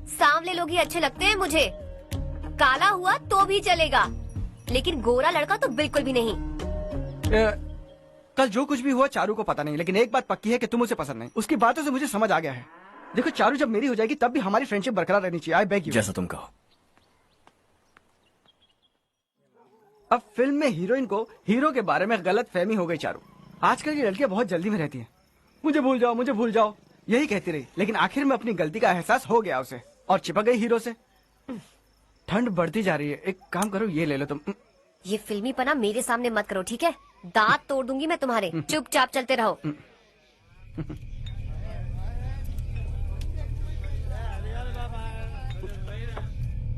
सांवले लोग ही अच्छे लगते हैं मुझे। काला हुआ तो भी चलेगा, लेकिन गोरा लड़का तो बिल्कुल भी नहीं। कल जो कुछ भी हुआ चारू को पता नहीं, लेकिन एक बात पक्की है कि तुम उसे पसंद नहीं। उसकी बातों से मुझे समझ आ गया है। देखो, चारू जब मेरी हो जाएगी तब भी हमारी फ्रेंडशिप बरकरार रहनी चाहिए। I beg you. जैसा तुम कहो। अब फिल्म में हीरोइन को हीरो के बारे में गलत फहमी हो गई चारू। आजकल की लड़कियां बहुत जल्दी में रहती हैं। मुझे भूल जाओ, मुझे भूल जाओ, यही कहती रही। लेकिन आखिर में अपनी गलती का एहसास हो गया उसे और चिपक गई हीरो से। ठंड बढ़ती जा रही है, एक काम करो, ये ले लो तुम। ये फिल्मी पना मेरे सामने मत करो, ठीक है? दांत तोड़ दूंगी मैं तुम्हारे। चुपचाप चलते रहो।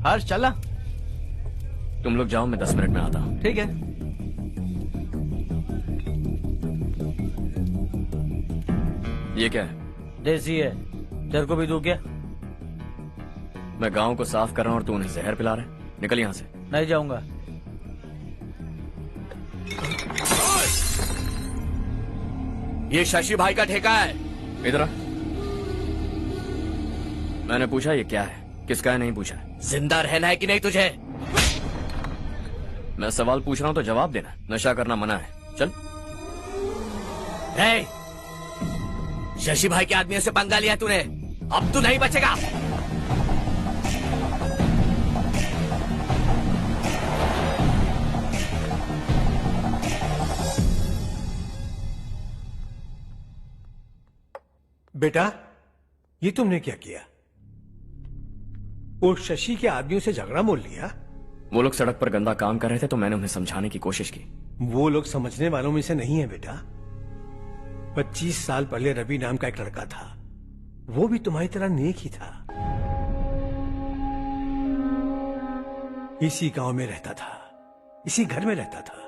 हर्ष चला। तुम लोग जाओ, मैं 10 मिनट में आता हूँ। ठीक है। ये क्या है? देसी है। तेरे को भी दूं क्या? मैं गांव को साफ कर रहा हूँ और तू उन्हें जहर पिला रहा है। निकल यहाँ से। नहीं जाऊंगा। ये शशि भाई का ठेका है। इधर आ। मैंने पूछा ये क्या है, किसका है, नहीं पूछा। जिंदा रहना है कि नहीं तुझे? मैं सवाल पूछ रहा हूँ तो जवाब देना। नशा करना मना है। चल। शशि भाई के आदमियों से पंगा लिया तूने, अब तू नहीं बचेगा। बेटा, ये तुमने क्या किया? उस शशि के आदमियों से झगड़ा मोल लिया? वो लोग सड़क पर गंदा काम कर रहे थे तो मैंने उन्हें समझाने की कोशिश की। वो लोग समझने वालों में से नहीं है बेटा। 25 साल पहले रवि नाम का एक लड़का था, वो भी तुम्हारी तरह नेक ही था। इसी गांव में रहता था, इसी घर में रहता था।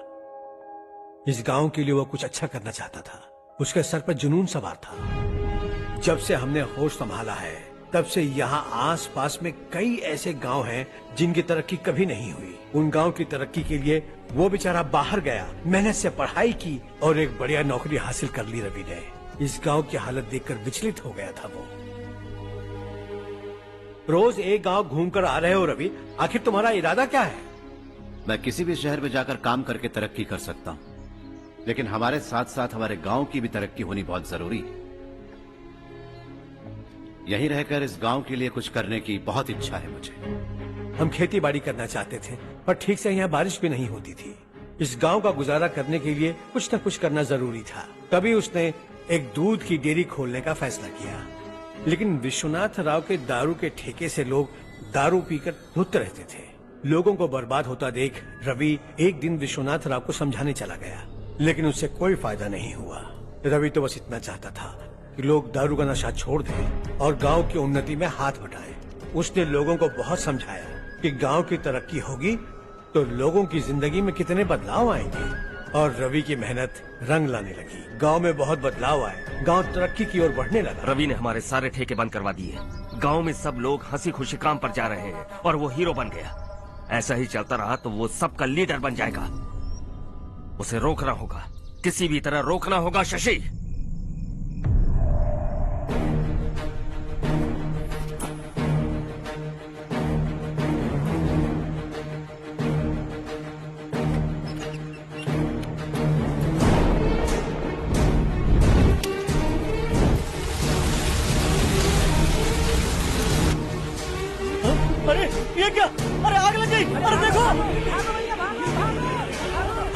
इस गांव के लिए वो कुछ अच्छा करना चाहता था। उसके सर पर जुनून सवार था। जब से हमने होश संभाला है तब से यहाँ आस पास में कई ऐसे गांव हैं जिनकी तरक्की कभी नहीं हुई। उन गांव की तरक्की के लिए वो बेचारा बाहर गया, मेहनत से पढ़ाई की और एक बढ़िया नौकरी हासिल कर ली रवि ने। इस गांव की हालत देखकर विचलित हो गया था वो। रोज एक गांव घूमकर आ रहे हो रवि, आखिर तुम्हारा इरादा क्या है? मैं किसी भी शहर में जाकर काम करके तरक्की कर सकता हूँ, लेकिन हमारे साथ साथ हमारे गांव की भी तरक्की होनी बहुत जरूरी है। यहीं रहकर इस गांव के लिए कुछ करने की बहुत इच्छा है मुझे। हम खेती बाड़ी करना चाहते थे, पर ठीक से यहाँ बारिश भी नहीं होती थी। इस गांव का गुजारा करने के लिए कुछ न कुछ करना जरूरी था। तभी उसने एक दूध की डेयरी खोलने का फैसला किया। लेकिन विश्वनाथ राव के दारू के ठेके से लोग दारू पीकर धुत रहते थे। लोगों को बर्बाद होता देख रवि एक दिन विश्वनाथ राव को समझाने चला गया, लेकिन उससे कोई फायदा नहीं हुआ। रवि तो बस इतना चाहता था कि लोग दारू का नशा छोड़ दें और गांव की उन्नति में हाथ बटाएं। उसने लोगों को बहुत समझाया कि गांव की तरक्की होगी तो लोगों की जिंदगी में कितने बदलाव आएंगे, और रवि की मेहनत रंग लाने लगी। गांव में बहुत बदलाव आए, गांव तरक्की की ओर बढ़ने लगा। रवि ने हमारे सारे ठेके बंद करवा दिए। गांव में सब लोग हंसी खुशी काम पर जा रहे हैं और वो हीरो बन गया। ऐसा ही चलता रहा तो वो सबका लीडर बन जाएगा। उसे रोकना होगा, किसी भी तरह रोकना होगा शशि। अरे ये क्या? अरे आग लग गई! अरे देखो!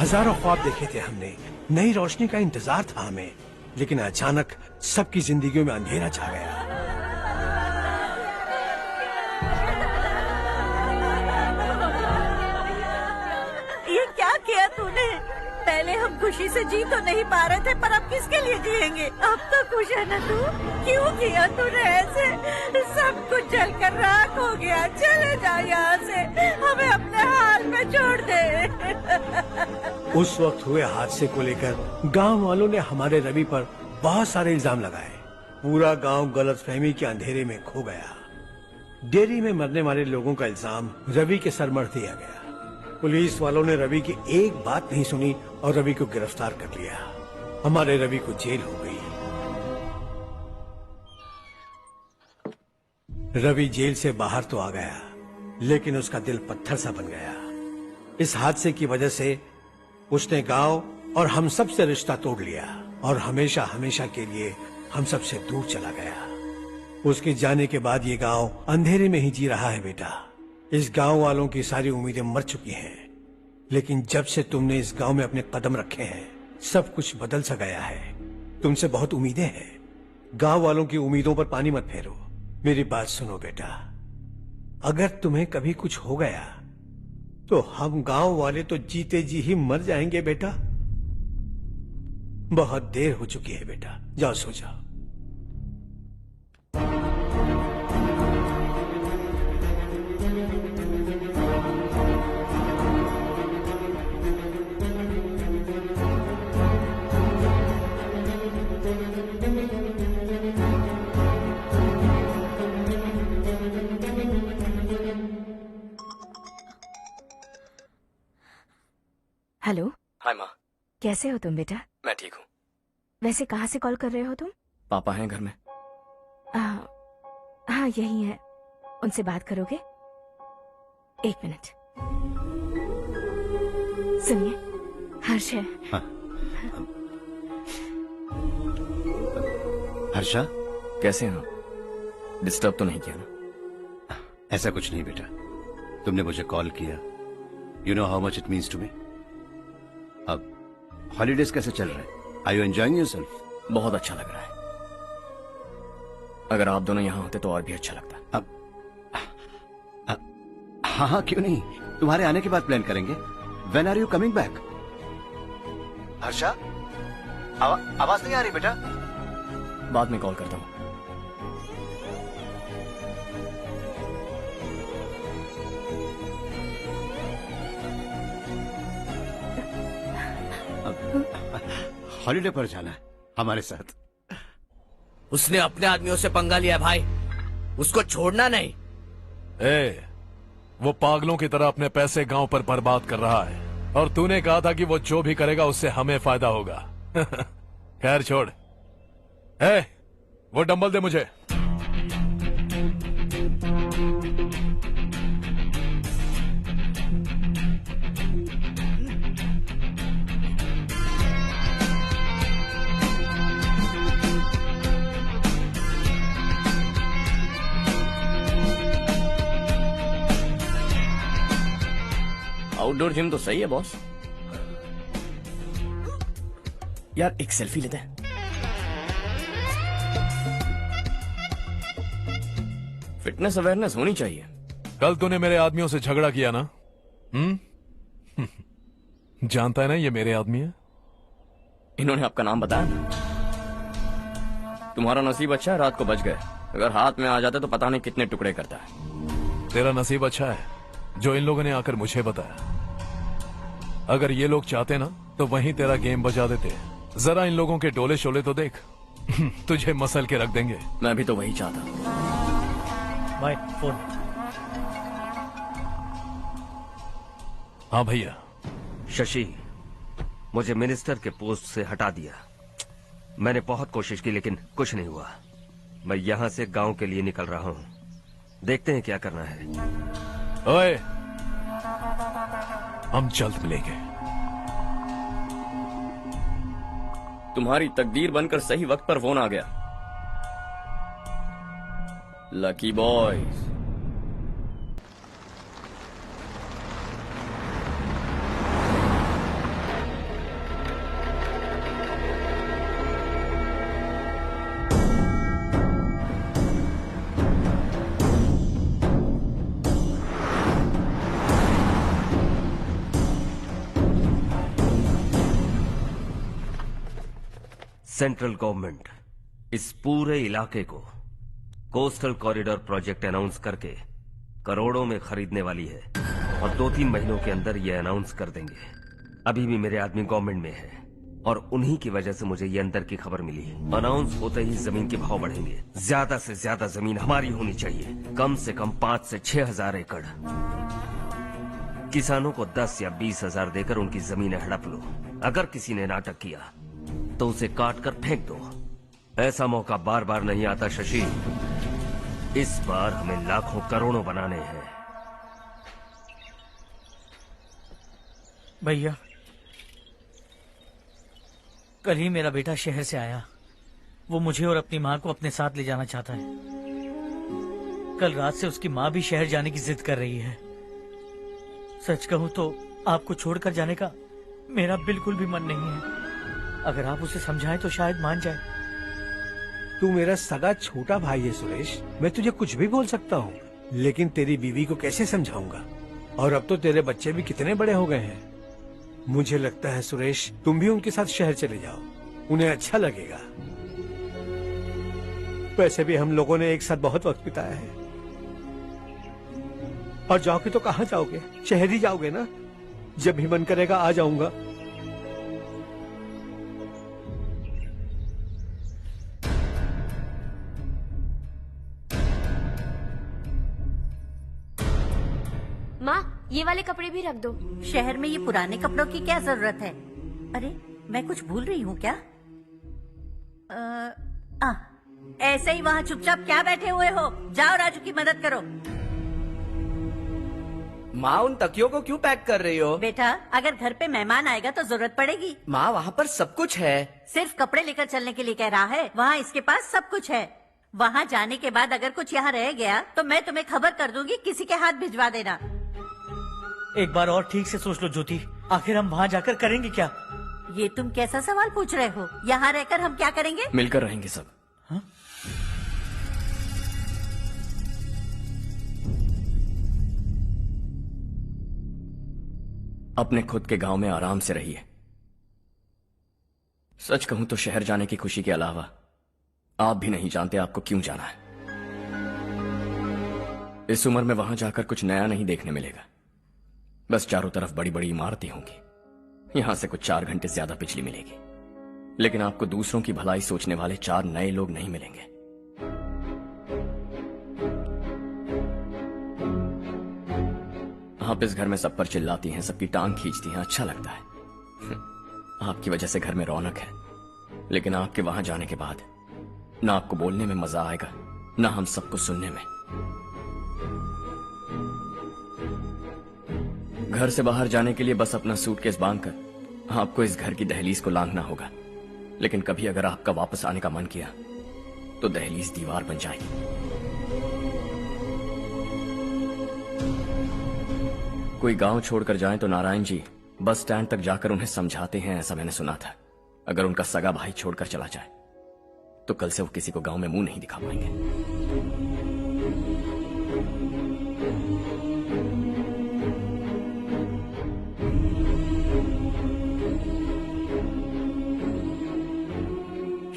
हजारों ख्वाब देखे थे हमने, नई रोशनी का इंतजार था हमें, लेकिन अचानक सबकी जिंदगियों में अंधेरा छा गया। ये क्या किया तूने? पहले हम खुशी से जी तो नहीं पा रहे थे, पर अब किसके लिए जिएंगे? अब तो खुश है ना तू? क्यों किया तूने ऐसे? सब कुछ जलकर राख हो गया। चले जा यहाँ से, हमें अपने हाल में छोड़ दे। उस वक्त हुए हादसे को लेकर गांव वालों ने हमारे रवि पर बहुत सारे इल्जाम लगाए। पूरा गांव गलतफहमी के अंधेरे में खो गया। डेयरी में मरने वाले लोगों का इल्जाम रवि के सर मढ़ दिया गया। पुलिस वालों ने रवि की एक बात नहीं सुनी और रवि को गिरफ्तार कर लिया। हमारे रवि को जेल हो गई। रवि जेल से बाहर तो आ गया, लेकिन उसका दिल पत्थर सा बन गया। इस हादसे की वजह से उसने गांव और हम सब से रिश्ता तोड़ लिया और हमेशा हमेशा के लिए हम सब से दूर चला गया। उसके जाने के बाद ये गांव अंधेरे में ही जी रहा है बेटा। इस गांव वालों की सारी उम्मीदें मर चुकी हैं, लेकिन जब से तुमने इस गांव में अपने कदम रखे हैं सब कुछ बदल सा गया है। तुमसे बहुत उम्मीदें हैं। गांव वालों की उम्मीदों पर पानी मत फेरो। मेरी बात सुनो बेटा, अगर तुम्हें कभी कुछ हो गया तो हम गांव वाले तो जीते जी ही मर जाएंगे बेटा। बहुत देर हो चुकी है बेटा, जाओ सो जाओ। हेलो। हाय माँ। कैसे हो तुम बेटा? मैं ठीक हूँ। वैसे कहाँ से कॉल कर रहे हो तुम? पापा हैं घर में। हाँ यही है। उनसे बात करोगे? एक मिनट। सुनिए, हर्ष है। हाँ। हर्षा, कैसे हैं आप? डिस्टर्ब तो नहीं किया ना? ऐसा कुछ नहीं बेटा, तुमने मुझे कॉल किया। You know how much it means to me. अब हॉलीडेज कैसे चल रहे हैं? Are you enjoying yourself? बहुत अच्छा लग रहा है। अगर आप दोनों यहाँ होते तो और भी अच्छा लगता। हाँ हाँ, क्यों नहीं, तुम्हारे आने के बाद प्लान करेंगे। When are you coming back? Harsha, आवाज नहीं आ रही बेटा। बाद में कॉल करता हूँ। हॉलिडे पर जाना है हमारे साथ। उसने अपने आदमियों से पंगा लिया भाई, उसको छोड़ना नहीं। वो पागलों की तरह अपने पैसे गांव पर बर्बाद कर रहा है और तूने कहा था कि वो जो भी करेगा उससे हमें फायदा होगा। खैर छोड़। वो डंबल दे मुझे। आउटडोर जिम तो सही है बॉस। यार एक सेल्फी लेते हैं। फिटनेस अवेयरनेस होनी चाहिए। कल तूने मेरे आदमियों से झगड़ा किया ना? जानता है ना ये मेरे आदमी है। इन्होंने आपका नाम बताया ना? तुम्हारा नसीब अच्छा है, रात को बच गए। अगर हाथ में आ जाते तो पता नहीं कितने टुकड़े करता है। तेरा नसीब अच्छा है जो इन लोगों ने आकर मुझे बताया। अगर ये लोग चाहते ना तो वहीं तेरा गेम बजा देते। जरा इन लोगों के डोले शोले तो देख। तुझे मसल के रख देंगे। मैं भी तो वही चाहता। भाई फोन। हाँ भैया। शशि, मुझे मिनिस्टर के पोस्ट से हटा दिया। मैंने बहुत कोशिश की लेकिन कुछ नहीं हुआ। मैं यहाँ से गांव के लिए निकल रहा हूँ। देखते हैं क्या करना है। ओए, हम जल्द मिलेंगे। तुम्हारी तकदीर बनकर सही वक्त पर फोन आ गया। Lucky boys. सेंट्रल गवर्नमेंट इस पूरे इलाके को कोस्टल कॉरिडोर प्रोजेक्ट अनाउंस करके करोड़ों में खरीदने वाली है और 2-3 महीनों के अंदर ये अनाउंस कर देंगे। अभी भी मेरे आदमी गवर्नमेंट में है और उन्हीं की वजह से मुझे ये अंदर की खबर मिली। अनाउंस होते ही जमीन के भाव बढ़ेंगे। ज्यादा से ज्यादा जमीन हमारी होनी चाहिए, कम से कम 5 से 6 हजार एकड़। किसानों को 10 या 20 हजार देकर उनकी जमीनें हड़प लो। अगर किसी ने नाटक किया तो उसे काट कर फेंक दो। ऐसा मौका बार बार नहीं आता शशि। इस बार हमें लाखों करोड़ों बनाने हैं। भैया, कल ही मेरा बेटा शहर से आया। वो मुझे और अपनी माँ को अपने साथ ले जाना चाहता है। कल रात से उसकी माँ भी शहर जाने की जिद कर रही है। सच कहूँ तो आपको छोड़कर जाने का मेरा बिल्कुल भी मन नहीं है। अगर आप उसे समझाएं तो शायद मान जाए। तू मेरा सगा छोटा भाई है सुरेश, मैं तुझे कुछ भी बोल सकता हूँ, लेकिन तेरी बीवी को कैसे समझाऊंगा? और अब तो तेरे बच्चे भी कितने बड़े हो गए हैं। मुझे लगता है सुरेश, तुम भी उनके साथ शहर चले जाओ, उन्हें अच्छा लगेगा। वैसे भी हम लोगों ने एक साथ बहुत वक्त बिताया है। और जाओगे तो कहाँ जाओगे? शहर ही जाओगे ना? जब भी मन करेगा आ जाऊंगा। माँ, ये वाले कपड़े भी रख दो। शहर में ये पुराने कपड़ों की क्या जरूरत है? अरे मैं कुछ भूल रही हूँ क्या? ऐसे ही वहाँ चुपचाप क्या बैठे हुए हो? जाओ राजू की मदद करो। माँ, उन तकियों को क्यों पैक कर रही हो? बेटा, अगर घर पे मेहमान आएगा तो जरूरत पड़ेगी। माँ, वहाँ पर सब कुछ है। सिर्फ कपड़े लेकर चलने के लिए कह रहा है? वहाँ इसके पास सब कुछ है। वहाँ जाने के बाद अगर कुछ यहाँ रह गया तो मैं तुम्हें खबर कर दूंगी, किसी के हाथ भिजवा देना। एक बार और ठीक से सोच लो ज्योति, आखिर हम वहाँ जाकर करेंगे क्या? ये तुम कैसा सवाल पूछ रहे हो? यहाँ रहकर हम क्या करेंगे? मिलकर रहेंगे सब। अपने खुद के गांव में आराम से रहिए। सच कहूं तो शहर जाने की खुशी के अलावा आप भी नहीं जानते आपको क्यों जाना है। इस उम्र में वहां जाकर कुछ नया नहीं देखने मिलेगा। बस चारों तरफ बड़ी बड़ी इमारतें होंगी। यहां से कुछ 4 घंटे ज्यादा बिजली मिलेगी, लेकिन आपको दूसरों की भलाई सोचने वाले 4 नए लोग नहीं मिलेंगे। आप इस घर में सब पर चिल्लाती हैं, सबकी टांग खींचती हैं, अच्छा लगता है। आपकी वजह से घर में रौनक है, लेकिन आपके वहां जाने के बाद ना आपको बोलने में मजा आएगा, ना हम सबको सुनने में। घर से बाहर जाने के लिए बस अपना सूटकेस बांधकर आपको इस घर की दहलीज को लांघना होगा, लेकिन कभी अगर आपका वापस आने का मन किया तो दहलीज दीवार बन जाएगी। कोई गांव छोड़कर जाए तो नारायण जी बस स्टैंड तक जाकर उन्हें समझाते हैं, ऐसा मैंने सुना था। अगर उनका सगा भाई छोड़कर चला जाए तो कल से वो किसी को गांव में मुंह नहीं दिखा पाएंगे।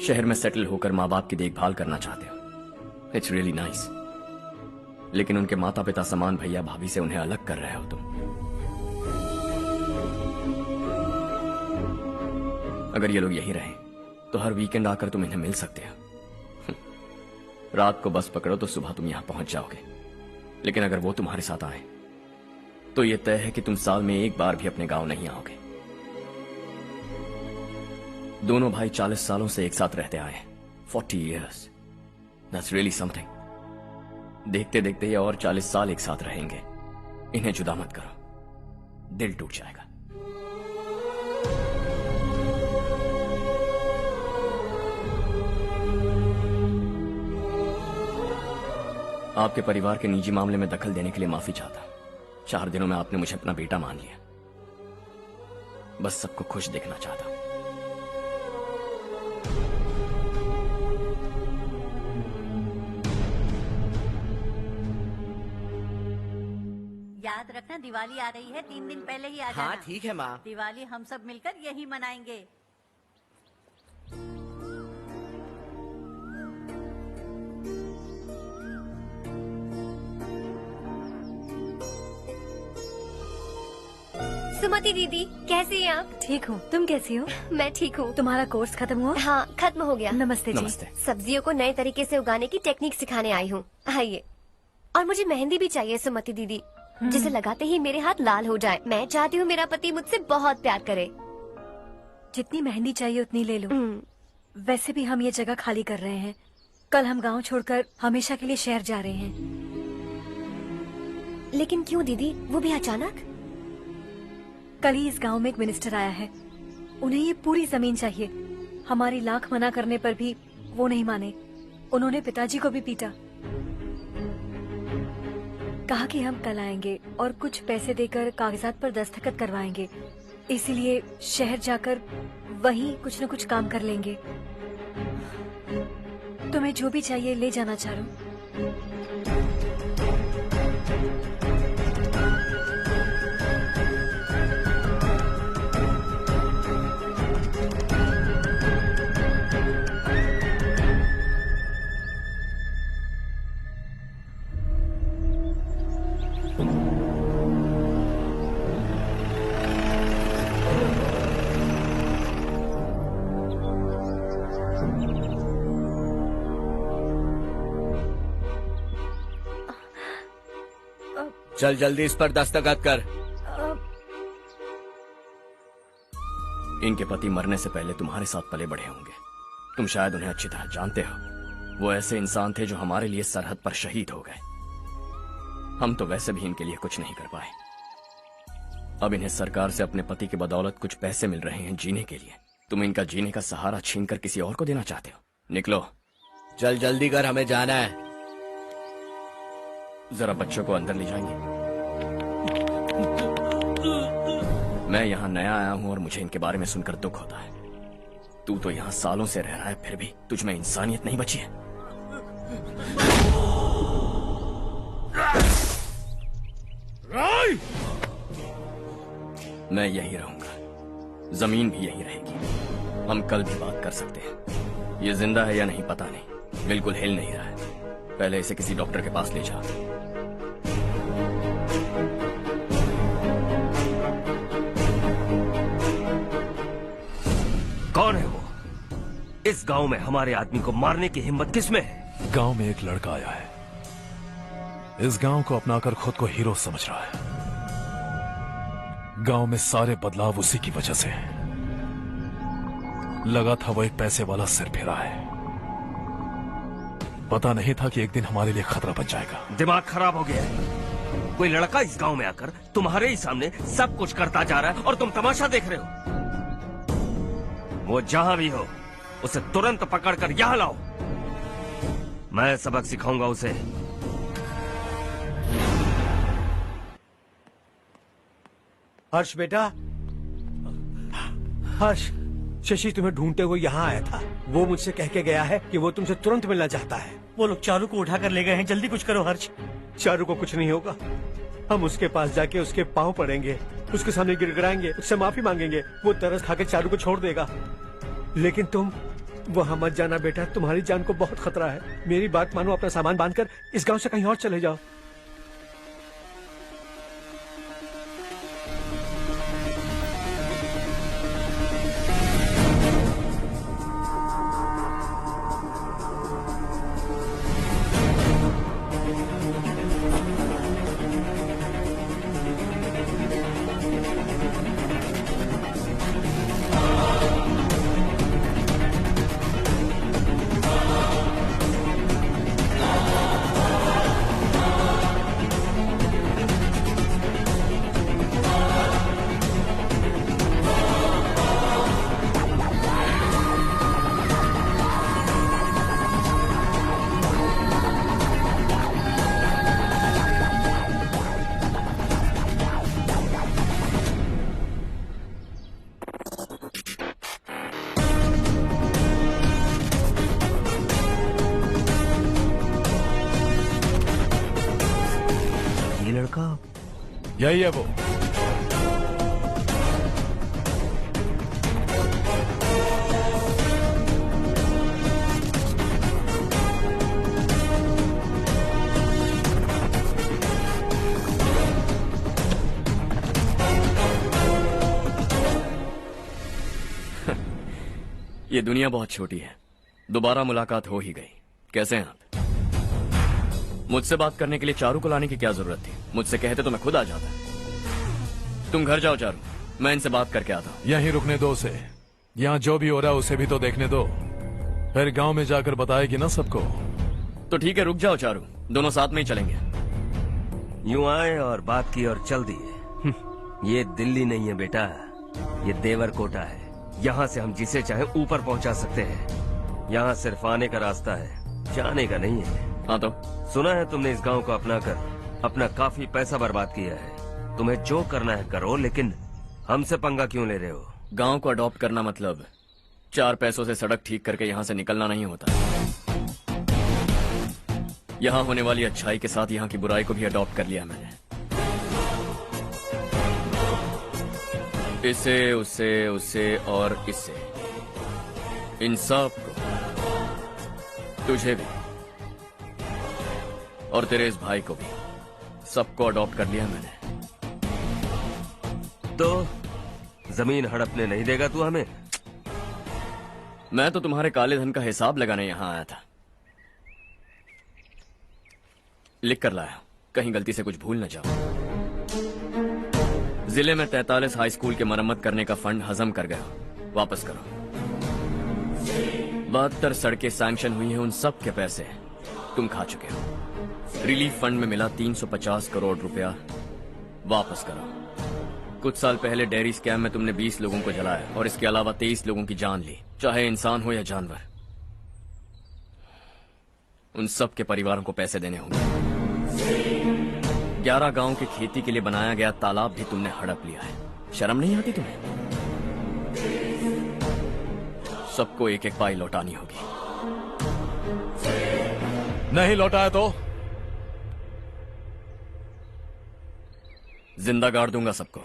शहर में सेटल होकर माँ बाप की देखभाल करना चाहते हो, इट्स रियली नाइस, लेकिन उनके माता पिता समान भैया भाभी से उन्हें अलग कर रहे हो तुम। अगर ये लोग यही रहे तो हर वीकेंड आकर तुम इन्हें मिल सकते हो। रात को बस पकड़ो तो सुबह तुम यहां पहुंच जाओगे, लेकिन अगर वो तुम्हारे साथ आए तो ये तय है कि तुम साल में एक बार भी अपने गांव नहीं आओगे। दोनों भाई 40 सालों से एक साथ रहते आए, 40 years, that's really something। देखते देखते ये और 40 साल एक साथ रहेंगे। इन्हें जुदा मत करो, दिल टूट जाएगा। आपके परिवार के निजी मामले में दखल देने के लिए माफी चाहता। 4 दिनों में आपने मुझे अपना बेटा मान लिया। बस सबको खुश देखना चाहता। याद रखना दिवाली आ रही है, 3 दिन पहले ही आ जाना। हाँ ठीक है माँ। दिवाली हम सब मिलकर यही मनाएंगे। सुमति दीदी, कैसी हैं आप? ठीक हूँ, तुम कैसी हो? मैं ठीक हूँ। तुम्हारा कोर्स खत्म हुआ? हाँ, खत्म हो गया। नमस्ते जी। नमस्ते। सब्जियों को नए तरीके से उगाने की टेक्निक सिखाने आई हूँ। आइए। और मुझे मेहंदी भी चाहिए सुमति दीदी, जिसे लगाते ही मेरे हाथ लाल हो जाए। मैं चाहती हूँ मेरा पति मुझसे बहुत प्यार करे। जितनी मेहंदी चाहिए उतनी ले लो। वैसे भी हम ये जगह खाली कर रहे हैं। कल हम गांव छोड़कर हमेशा के लिए शहर जा रहे हैं। लेकिन क्यों दीदी, वो भी अचानक? कल ही इस गांव में एक मिनिस्टर आया है, उन्हें ये पूरी जमीन चाहिए। हमारी लाख मना करने पर भी वो नहीं माने। उन्होंने पिताजी को भी पीटा। कहा कि हम कल आएंगे और कुछ पैसे देकर कागजात पर दस्तखत करवाएंगे। इसीलिए शहर जाकर वहीं कुछ न कुछ काम कर लेंगे। तुम्हें जो भी चाहिए ले जाना चारू। चल जल्दी इस पर दस्तखत कर। इनके पति मरने से पहले तुम्हारे साथ पले बढ़े होंगे। तुम शायद उन्हें अच्छी तरह जानते हो। वो ऐसे इंसान थे जो हमारे लिए सरहद पर शहीद हो गए। हम तो वैसे भी इनके लिए कुछ नहीं कर पाए। अब इन्हें सरकार से अपने पति की बदौलत कुछ पैसे मिल रहे हैं जीने के लिए। तुम इनका जीने का सहारा छीनकर किसी और को देना चाहते हो? निकलो। चल जल्दी कर, हमें जाना है। जरा बच्चों को अंदर ले जाएंगे? मैं यहाँ नया आया हूँ और मुझे इनके बारे में सुनकर दुख होता है। तू तो यहाँ सालों से रह रहा है, फिर भी तुझ में इंसानियत नहीं बची है। मैं यही रहूंगा, जमीन भी यही रहेगी। हम कल भी बात कर सकते हैं। ये जिंदा है या नहीं पता नहीं, बिल्कुल हिल नहीं रहा है। पहले इसे किसी डॉक्टर के पास ले जा। कौन है वो? इस गांव में हमारे आदमी को मारने की हिम्मत किसमें है? गांव में एक लड़का आया है, इस गांव को अपनाकर खुद को हीरो समझ रहा है। गांव में सारे बदलाव उसी की वजह से हैं। लगा था वो एक पैसे वाला सिर फेरा है, पता नहीं था कि एक दिन हमारे लिए खतरा बन जाएगा। दिमाग खराब हो गया है। कोई लड़का इस गांव में आकर तुम्हारे ही सामने सब कुछ करता जा रहा है और तुम तमाशा देख रहे हो। वो जहां भी हो उसे तुरंत पकड़कर यहां लाओ। मैं सबक सिखाऊंगा उसे। हर्ष बेटा, हर्ष, शशि तुम्हें ढूंढते हुए यहाँ आया था। वो मुझसे कह के गया है कि वो तुमसे तुरंत मिलना चाहता है। वो लोग चारू को उठाकर ले गए हैं, जल्दी कुछ करो हर्ष। चारू को कुछ नहीं होगा। हम उसके पास जाके उसके पांव पड़ेंगे, उसके सामने गिड़गिड़ाएंगे, उससे माफी मांगेंगे। वो तरस खा के चारू को छोड़ देगा। लेकिन तुम वहां मत जाना बेटा, तुम्हारी जान को बहुत खतरा है। मेरी बात मानो, अपना सामान बांधकर इस गांव से कहीं और चले जाओ। यही है वो। ये दुनिया बहुत छोटी है, दोबारा मुलाकात हो ही गई। कैसे हैं आप? मुझसे बात करने के लिए चारू को लाने की क्या जरूरत थी? मुझसे कहते तो मैं खुद आ जाता। तुम घर जाओ चारू, मैं इनसे बात करके आता हूँ। यहीं रुकने दो उसे, यहाँ जो भी हो रहा है उसे भी तो देखने दो, फिर गांव में जाकर बताएगी ना सबको। तो ठीक है, रुक जाओ चारू, दोनों साथ में ही चलेंगे। यूं आए और बात की और चल दिए। ये दिल्ली नहीं है बेटा, ये देवरकोटा है। यहाँ से हम जिसे चाहे ऊपर पहुँचा सकते हैं। यहाँ सिर्फ आने का रास्ता है, जाने का नहीं है। हाँ तो सुना है तुमने इस गांव को अपनाकर अपना काफी पैसा बर्बाद किया है। तुम्हें जो करना है करो, लेकिन हमसे पंगा क्यों ले रहे हो? गांव को अडॉप्ट करना मतलब 4 पैसों से सड़क ठीक करके यहाँ से निकलना नहीं होता। यहाँ होने वाली अच्छाई के साथ यहाँ की बुराई को भी अडॉप्ट कर लिया मैंने। इसे, उसे, उसे और इससे, इन सब को, तुझे भी और तेरे इस भाई को भी, सबको अडॉप्ट कर लिया मैंने। तो जमीन हड़पने नहीं देगा तू हमें? मैं तो तुम्हारे काले धन का हिसाब लगाने यहाँ आया था। लिख कर लाया, कहीं गलती से कुछ भूल न जाओ। जिले में 43 हाई स्कूल के मरम्मत करने का फंड हजम कर गया, वापस करो। 72 सड़कें सैंक्शन हुई हैं, उन सब के पैसे तुम खा चुके हो। रिलीफ फंड में मिला 350 करोड़ रुपया, वापस करो। कुछ साल पहले डेयरी स्कैम में तुमने 20 लोगों को जलाया और इसके अलावा 23 लोगों की जान ली, चाहे इंसान हो या जानवर। उन सब के परिवारों को पैसे देने होंगे। 11 गांव की खेती के लिए बनाया गया तालाब भी तुमने हड़प लिया है। शर्म नहीं आती तुम्हें? सबको एक एक पाई लौटानी होगी। नहीं लौटाया तो जिंदा गाड़ दूंगा सबको।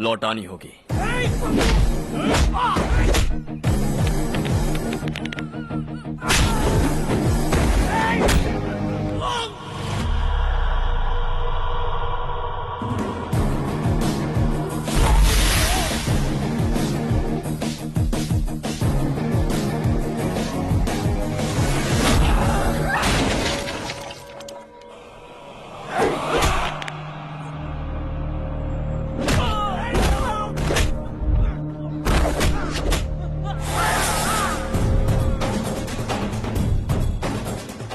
लौटानी होगी।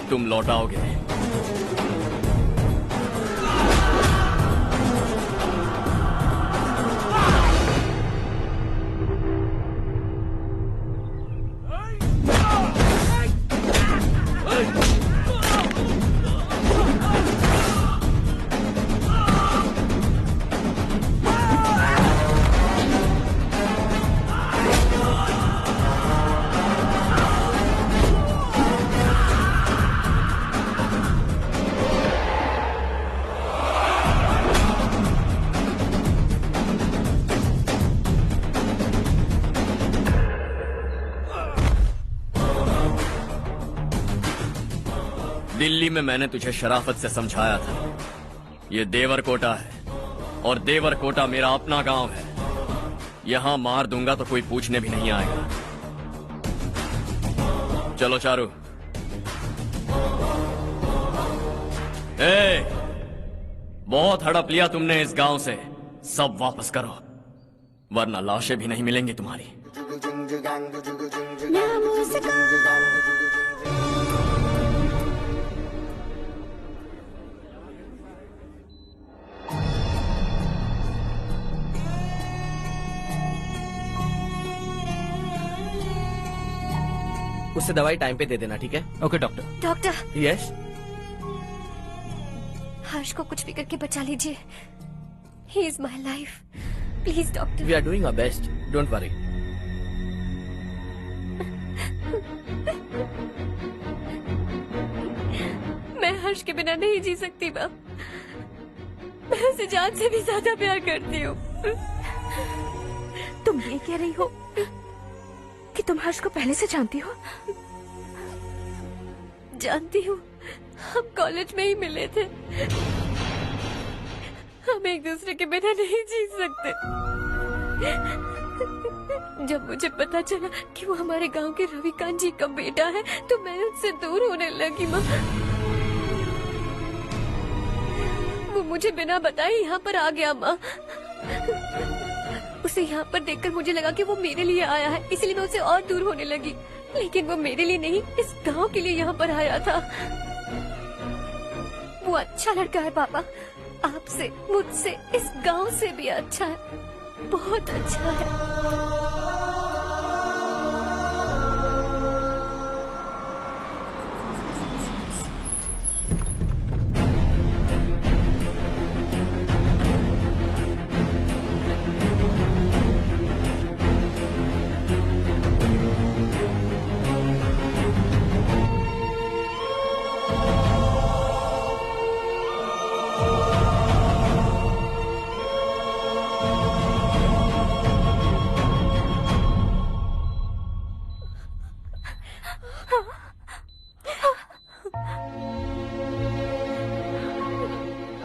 तुम लौटाओगे। दिल्ली में मैंने तुझे शराफत से समझाया था, ये देवरकोटा है और देवरकोटा मेरा अपना गांव है। यहां मार दूंगा तो कोई पूछने भी नहीं आएगा। चलो चारू। बहुत हड़प लिया तुमने इस गांव से, सब वापस करो वरना लाशें भी नहीं मिलेंगी तुम्हारी। उससे दवाई टाइम पे दे देना, ठीक है? Okay doctor. Doctor. Yes. Harsh को कुछ भी करके बचा लीजिए। He is my life, please doctor. We are doing our best, don't worry. मैं हर्ष के बिना नहीं जी सकती बाप। मैं उसे जान से भी ज्यादा प्यार करती हूँ। तुम ये कह रही हो कि तुम हर्ष को पहले से जानती हो? जानती हूँ, हम कॉलेज में ही मिले थे। हम एक दूसरे के बिना नहीं जी सकते। जब मुझे पता चला कि वो हमारे गांव के रविकांत जी का बेटा है तो मैं उससे दूर होने लगी माँ। वो मुझे बिना बताए यहाँ पर आ गया माँ। उसे यहाँ पर देखकर मुझे लगा कि वो मेरे लिए आया है, इसलिए मैं उससे और दूर होने लगी। लेकिन वो मेरे लिए नहीं, इस गांव के लिए यहाँ पर आया था। वो अच्छा लड़का है पापा, आपसे, मुझसे, इस गांव से भी अच्छा है, बहुत अच्छा है।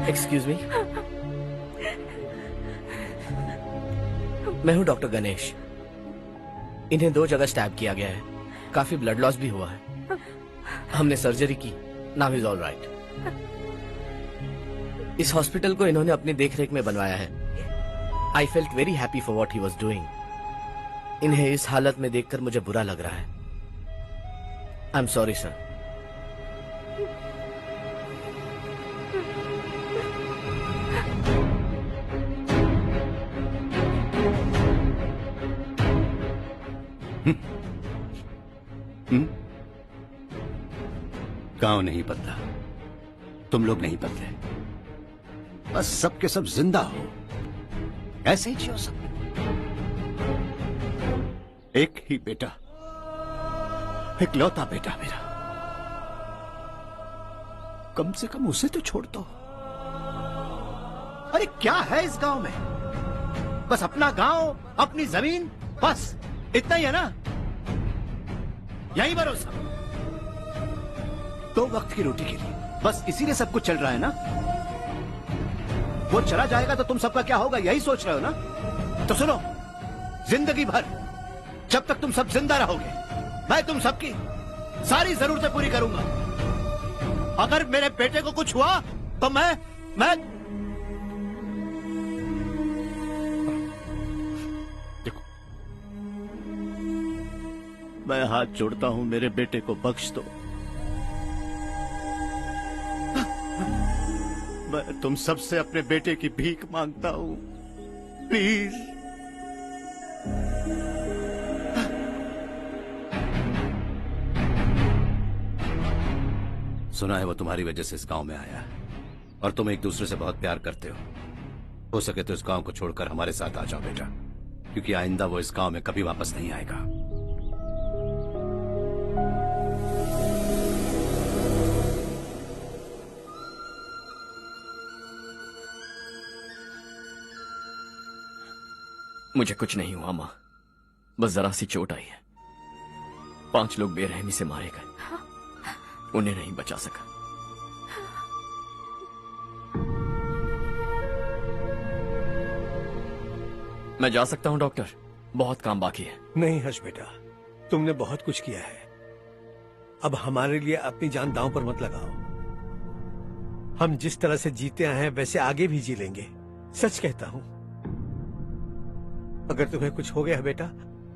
एक्सक्यूज मी, मैं हूं डॉक्टर गणेश। इन्हें 2 जगह स्टैब किया गया है, काफी ब्लड लॉस भी हुआ है। हमने सर्जरी की, नाउ इज ऑल राइट। इस हॉस्पिटल को इन्होंने अपनी देखरेख में बनवाया है। I felt very happy for what he was doing. इन्हें इस हालत में देखकर मुझे बुरा लग रहा है। I am sorry sir. गांव नहीं बदला, तुम लोग नहीं बदले, बस सबके सब जिंदा हो, ऐसे ही जियो सब। एक ही बेटा, इकलौता बेटा मेरा, कम से कम उसे तो छोड़ दो। अरे क्या है इस गांव में? बस अपना गांव, अपनी जमीन, बस इतना ही है ना? यही भरोसा 2 वक्त की रोटी के लिए, बस इसीलिए सब कुछ चल रहा है ना? वो चला जाएगा तो तुम सबका क्या होगा, यही सोच रहे हो ना? तो सुनो, जिंदगी भर जब तक तुम सब जिंदा रहोगे, मैं तुम सबकी सारी जरूरतें पूरी करूंगा। अगर मेरे बेटे को कुछ हुआ तो मैं देखो, मैं हाथ जोड़ता हूं, मेरे बेटे को बख्श दो। मैं तुम सबसे अपने बेटे की भीख मांगता हूं, प्लीज। सुना है वो तुम्हारी वजह से इस गांव में आया है और तुम एक दूसरे से बहुत प्यार करते हो सके तो इस गांव को छोड़कर हमारे साथ आ जाओ बेटा, क्योंकि आइंदा वो इस गांव में कभी वापस नहीं आएगा। मुझे कुछ नहीं हुआ माँ, बस जरा सी चोट आई है। 5 लोग बेरहमी से मारे गए, उन्हें नहीं बचा सका। मैं जा सकता हूं डॉक्टर, बहुत काम बाकी है। नहीं हर्ष बेटा, तुमने बहुत कुछ किया है, अब हमारे लिए अपनी जान दांव पर मत लगाओ। हम जिस तरह से जीते आए हैं वैसे आगे भी जी लेंगे, सच कहता हूं। अगर तुम्हें कुछ हो गया बेटा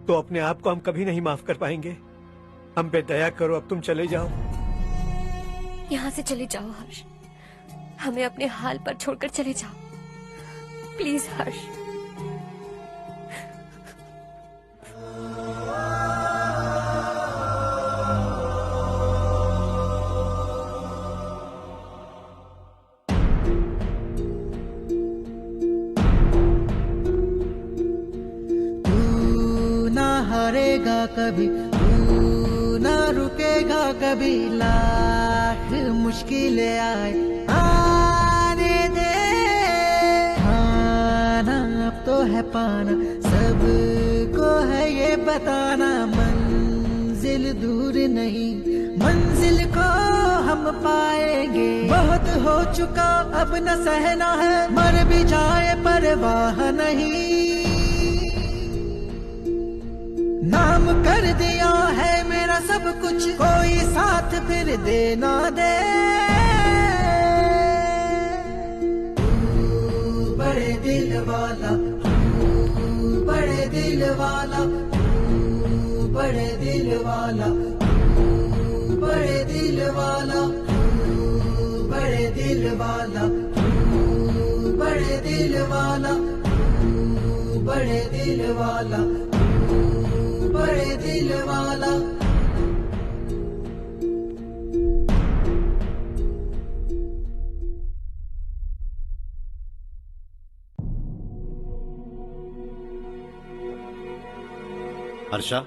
तो अपने आप को हम कभी नहीं माफ कर पाएंगे। हम पे दया करो, अब तुम चले जाओ। यहाँ से चले जाओ हर्ष, हमें अपने हाल पर छोड़कर चले जाओ, प्लीज हर्ष। हारेगा कभी, तू ना रुकेगा कभी, लाख मुश्किलें आए आने दे। खाना अब तो है पाना, सबको है ये बताना, मंजिल दूर नहीं, मंजिल को हम पाएंगे। बहुत हो चुका अब न सहना है, मर भी जाए परवाह नहीं। नाम कर दिया है मेरा सब कुछ, कोई साथ फिर देना दे। तू बड़े दिल वाला, तू बड़े दिल वाला, तू बड़े दिल वाला, तू बड़े दिल वाला, तू बड़े दिल वाला, तू बड़े दिल वाला, तू बड़े दिल वाला, बड़े दिल वाला। हर्षा,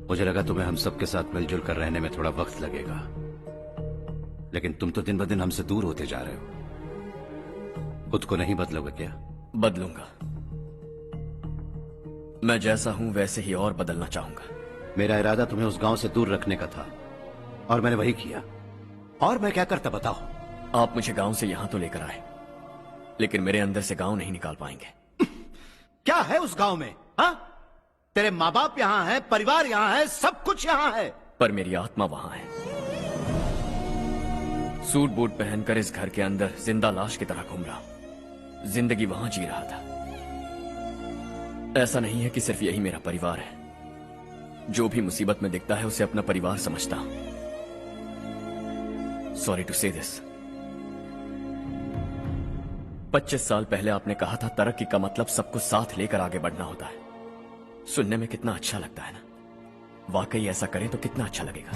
मुझे लगा तुम्हें हम सबके साथ मिलजुल कर रहने में थोड़ा वक्त लगेगा, लेकिन तुम तो दिन ब दिन हमसे दूर होते जा रहे हो। खुद को नहीं बदलोगे क्या? बदलूंगा, मैं जैसा हूं वैसे ही और बदलना चाहूंगा। मेरा इरादा तुम्हें उस गांव से दूर रखने का था और मैंने वही किया। और मैं क्या करता बताओ? आप मुझे गांव से यहां तो लेकर आए, लेकिन मेरे अंदर से गांव नहीं निकाल पाएंगे। क्या है उस गांव में? हाँ, तेरे माँ बाप यहां है, परिवार यहां है, सब कुछ यहां है, पर मेरी आत्मा वहां है। सूट बूट पहनकर इस घर के अंदर जिंदा लाश की तरह घूम रहा हूं, जिंदगी वहां जी रहा था। ऐसा नहीं है कि सिर्फ यही मेरा परिवार है, जो भी मुसीबत में दिखता है उसे अपना परिवार समझता हूं। सॉरी टू से दिस। 25 साल पहले आपने कहा था तरक्की का मतलब सबको साथ लेकर आगे बढ़ना होता है। सुनने में कितना अच्छा लगता है ना? वाकई ऐसा करें तो कितना अच्छा लगेगा।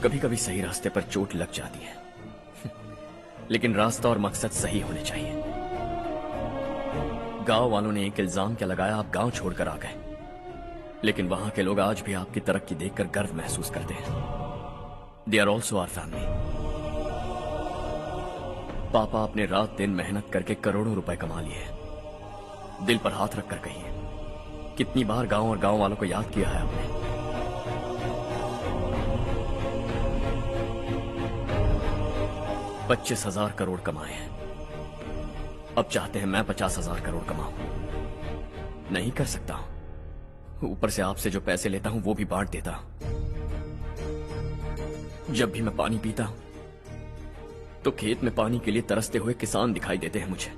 कभी कभी सही रास्ते पर चोट लग जाती है, लेकिन रास्ता और मकसद सही होने चाहिए। गांव वालों ने एक इल्जाम क्या लगाया, आप गांव छोड़कर आ गए, लेकिन वहां के लोग आज भी आपकी तरक्की देखकर गर्व महसूस करते हैं। They are also our family. पापा आपने रात दिन मेहनत करके करोड़ों रुपए कमा लिए। दिल पर हाथ रखकर कहिए, कितनी बार गांव और गांव वालों को याद किया है आपने? $25,000 करोड़ कमाए हैं, अब चाहते हैं मैं 50,000 करोड़ कमाऊं। नहीं कर सकता हूं। ऊपर से आपसे जो पैसे लेता हूं वो भी बांट देता हूं। जब भी मैं पानी पीता हूं तो खेत में पानी के लिए तरसते हुए किसान दिखाई देते हैं मुझे।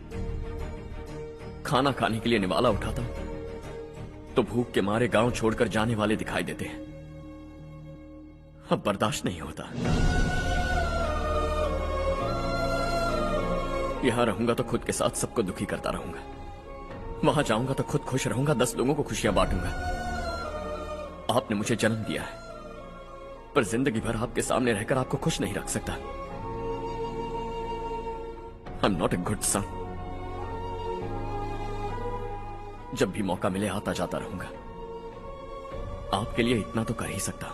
खाना खाने के लिए निवाला उठाता हूं तो भूख के मारे गांव छोड़कर जाने वाले दिखाई देते हैं। अब बर्दाश्त नहीं होता। यहां रहूंगा तो खुद के साथ सबको दुखी करता रहूंगा, वहां जाऊंगा तो खुद खुश रहूंगा, 10 लोगों को खुशियां बांटूंगा। आपने मुझे जन्म दिया है, पर जिंदगी भर आपके सामने रहकर आपको खुश नहीं रख सकता। I am not a good son. जब भी मौका मिले आता जाता रहूंगा। आपके लिए इतना तो कर ही सकता,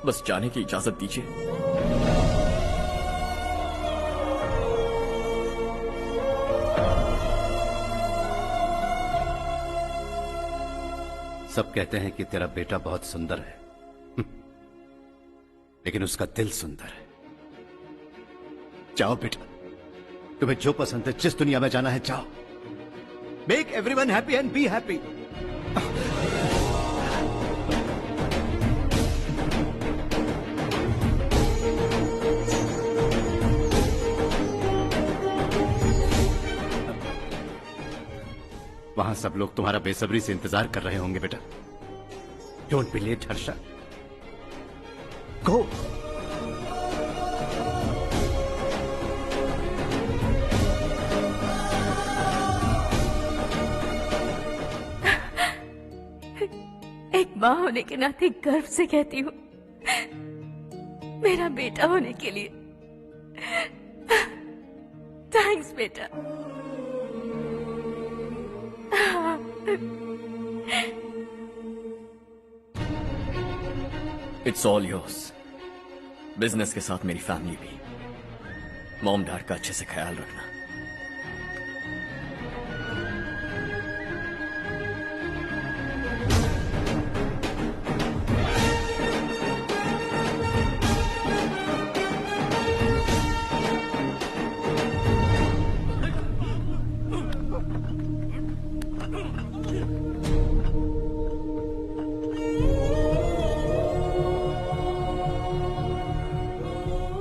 बस जाने की इजाजत दीजिए। सब कहते हैं कि तेरा बेटा बहुत सुंदर है, लेकिन उसका दिल सुंदर है। जाओ बेटा, तुम्हें जो पसंद है, जिस दुनिया में जाना है जाओ। Make everyone happy and be happy. वहां सब लोग तुम्हारा बेसब्री से इंतजार कर रहे होंगे बेटा। डोंट बी लेट हर्षा, गो। एक माँ होने के नाते गर्व से कहती हूँ, मेरा बेटा होने के लिए थैंक्स बेटा। It's all yours. बिजनेस के साथ मेरी फैमिली भी। मॉम डैड का अच्छे से ख्याल रखना।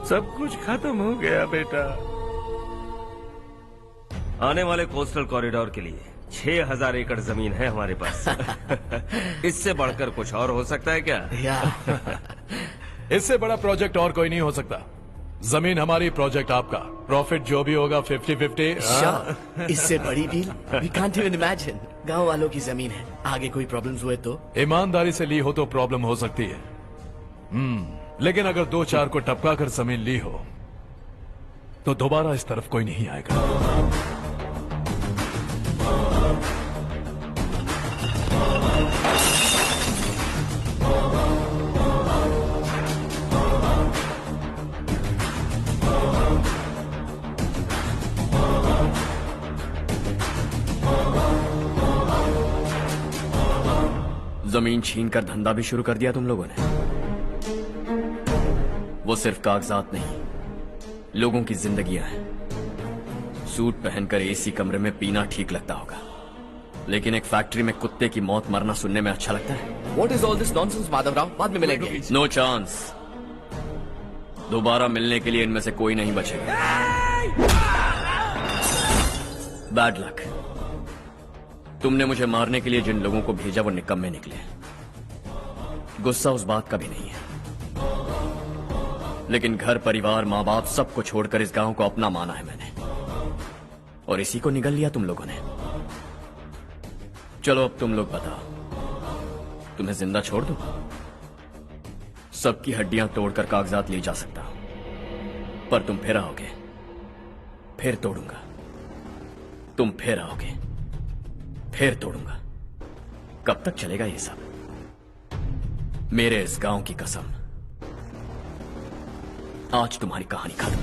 सब कुछ खत्म हो गया बेटा। आने वाले कोस्टल कॉरिडोर के लिए 6,000 एकड़ जमीन है हमारे पास। इससे बढ़कर कुछ और हो सकता है क्या? इससे बड़ा प्रोजेक्ट और कोई नहीं हो सकता। जमीन हमारी, प्रोजेक्ट आपका। प्रॉफिट जो भी होगा 50-50। इससे बड़ी deal we can't even imagine. गांव वालों की जमीन है, आगे कोई प्रॉब्लम्स हुए तो? ईमानदारी से ली हो तो प्रॉब्लम हो सकती है, लेकिन अगर 2-4 को टपका कर जमीन ली हो तो दोबारा इस तरफ कोई नहीं आएगा। जमीन छीनकर धंधा भी शुरू कर दिया तुम लोगों ने। वो सिर्फ कागजात नहीं, लोगों की जिंदगियां हैं। सूट पहनकर एसी कमरे में पीना ठीक लगता होगा, लेकिन एक फैक्ट्री में कुत्ते की मौत मरना सुनने में अच्छा लगता है। What is all this nonsense, Madhavrao? बाद में मिलेंगे। No chance. दोबारा मिलने के लिए इनमें से कोई नहीं बचेगा। Bad luck. तुमने मुझे मारने के लिए जिन लोगों को भेजा वो निकम्मे निकले। गुस्सा उस बात का भी नहीं है, लेकिन घर परिवार माँ बाप सबको छोड़कर इस गांव को अपना माना है मैंने, और इसी को निगल लिया तुम लोगों ने। चलो अब तुम लोग बताओ, तुम्हें जिंदा छोड़ दूं? सबकी हड्डियां तोड़कर कागजात ले जा सकता हूं, पर तुम फिर आओगे, फिर तोड़ूंगा। तुम फिर आओगे, फिर तोड़ूंगा। कब तक चलेगा ये सब? मेरे इस गांव की कसम, आज तुम्हारी कहानी खत्म।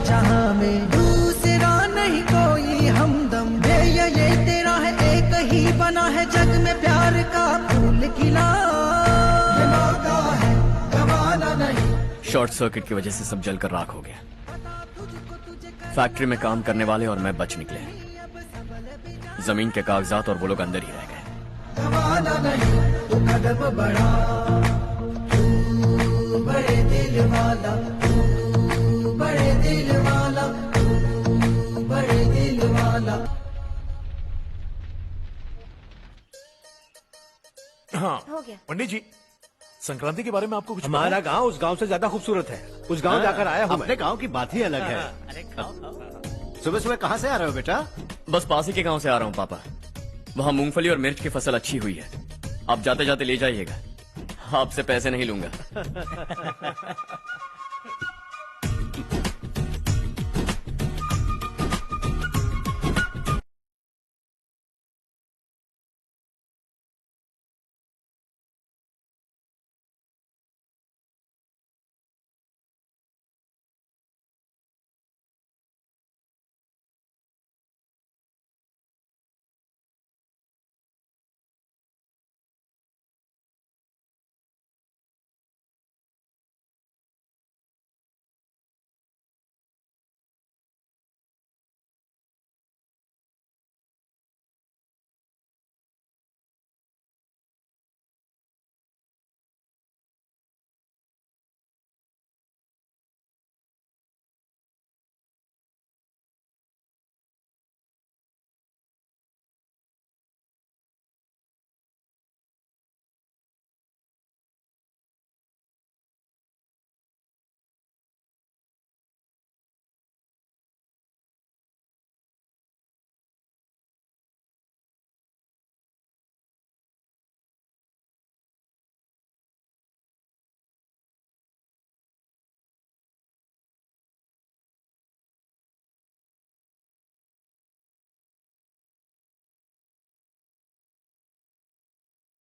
जहां में दूसरा नहीं कोई हमदम, ये तेरा है, एक ही बना है जग में प्यार का फूल खिला। ये मौका है गवाना नहीं। शॉर्ट सर्किट की वजह से सब जलकर राख हो गया। फैक्ट्री में काम करने वाले और मैं बच निकले। जमीन के कागजात और वो लोग अंदर ही रह गए। गवाना नहीं तो कदम बढ़ा, तू बड़े दिल वाला, तू बड़े दिल वाला, तू बड़े दिल वाला। हाँ हो गया। पंडित जी, संक्रांति के बारे में आपको कुछ हमारा गांव उस गांव से ज्यादा खूबसूरत है। उस गांव जाकर आया हूँ। अपने गांव की बात ही अलग है। सुबह सुबह कहाँ से आ रहे हो बेटा? बस पास ही के गांव से आ रहा हूँ पापा। वहाँ मूंगफली और मिर्च की फसल अच्छी हुई है। आप जाते जाते ले जाइएगा। आपसे पैसे नहीं लूंगा।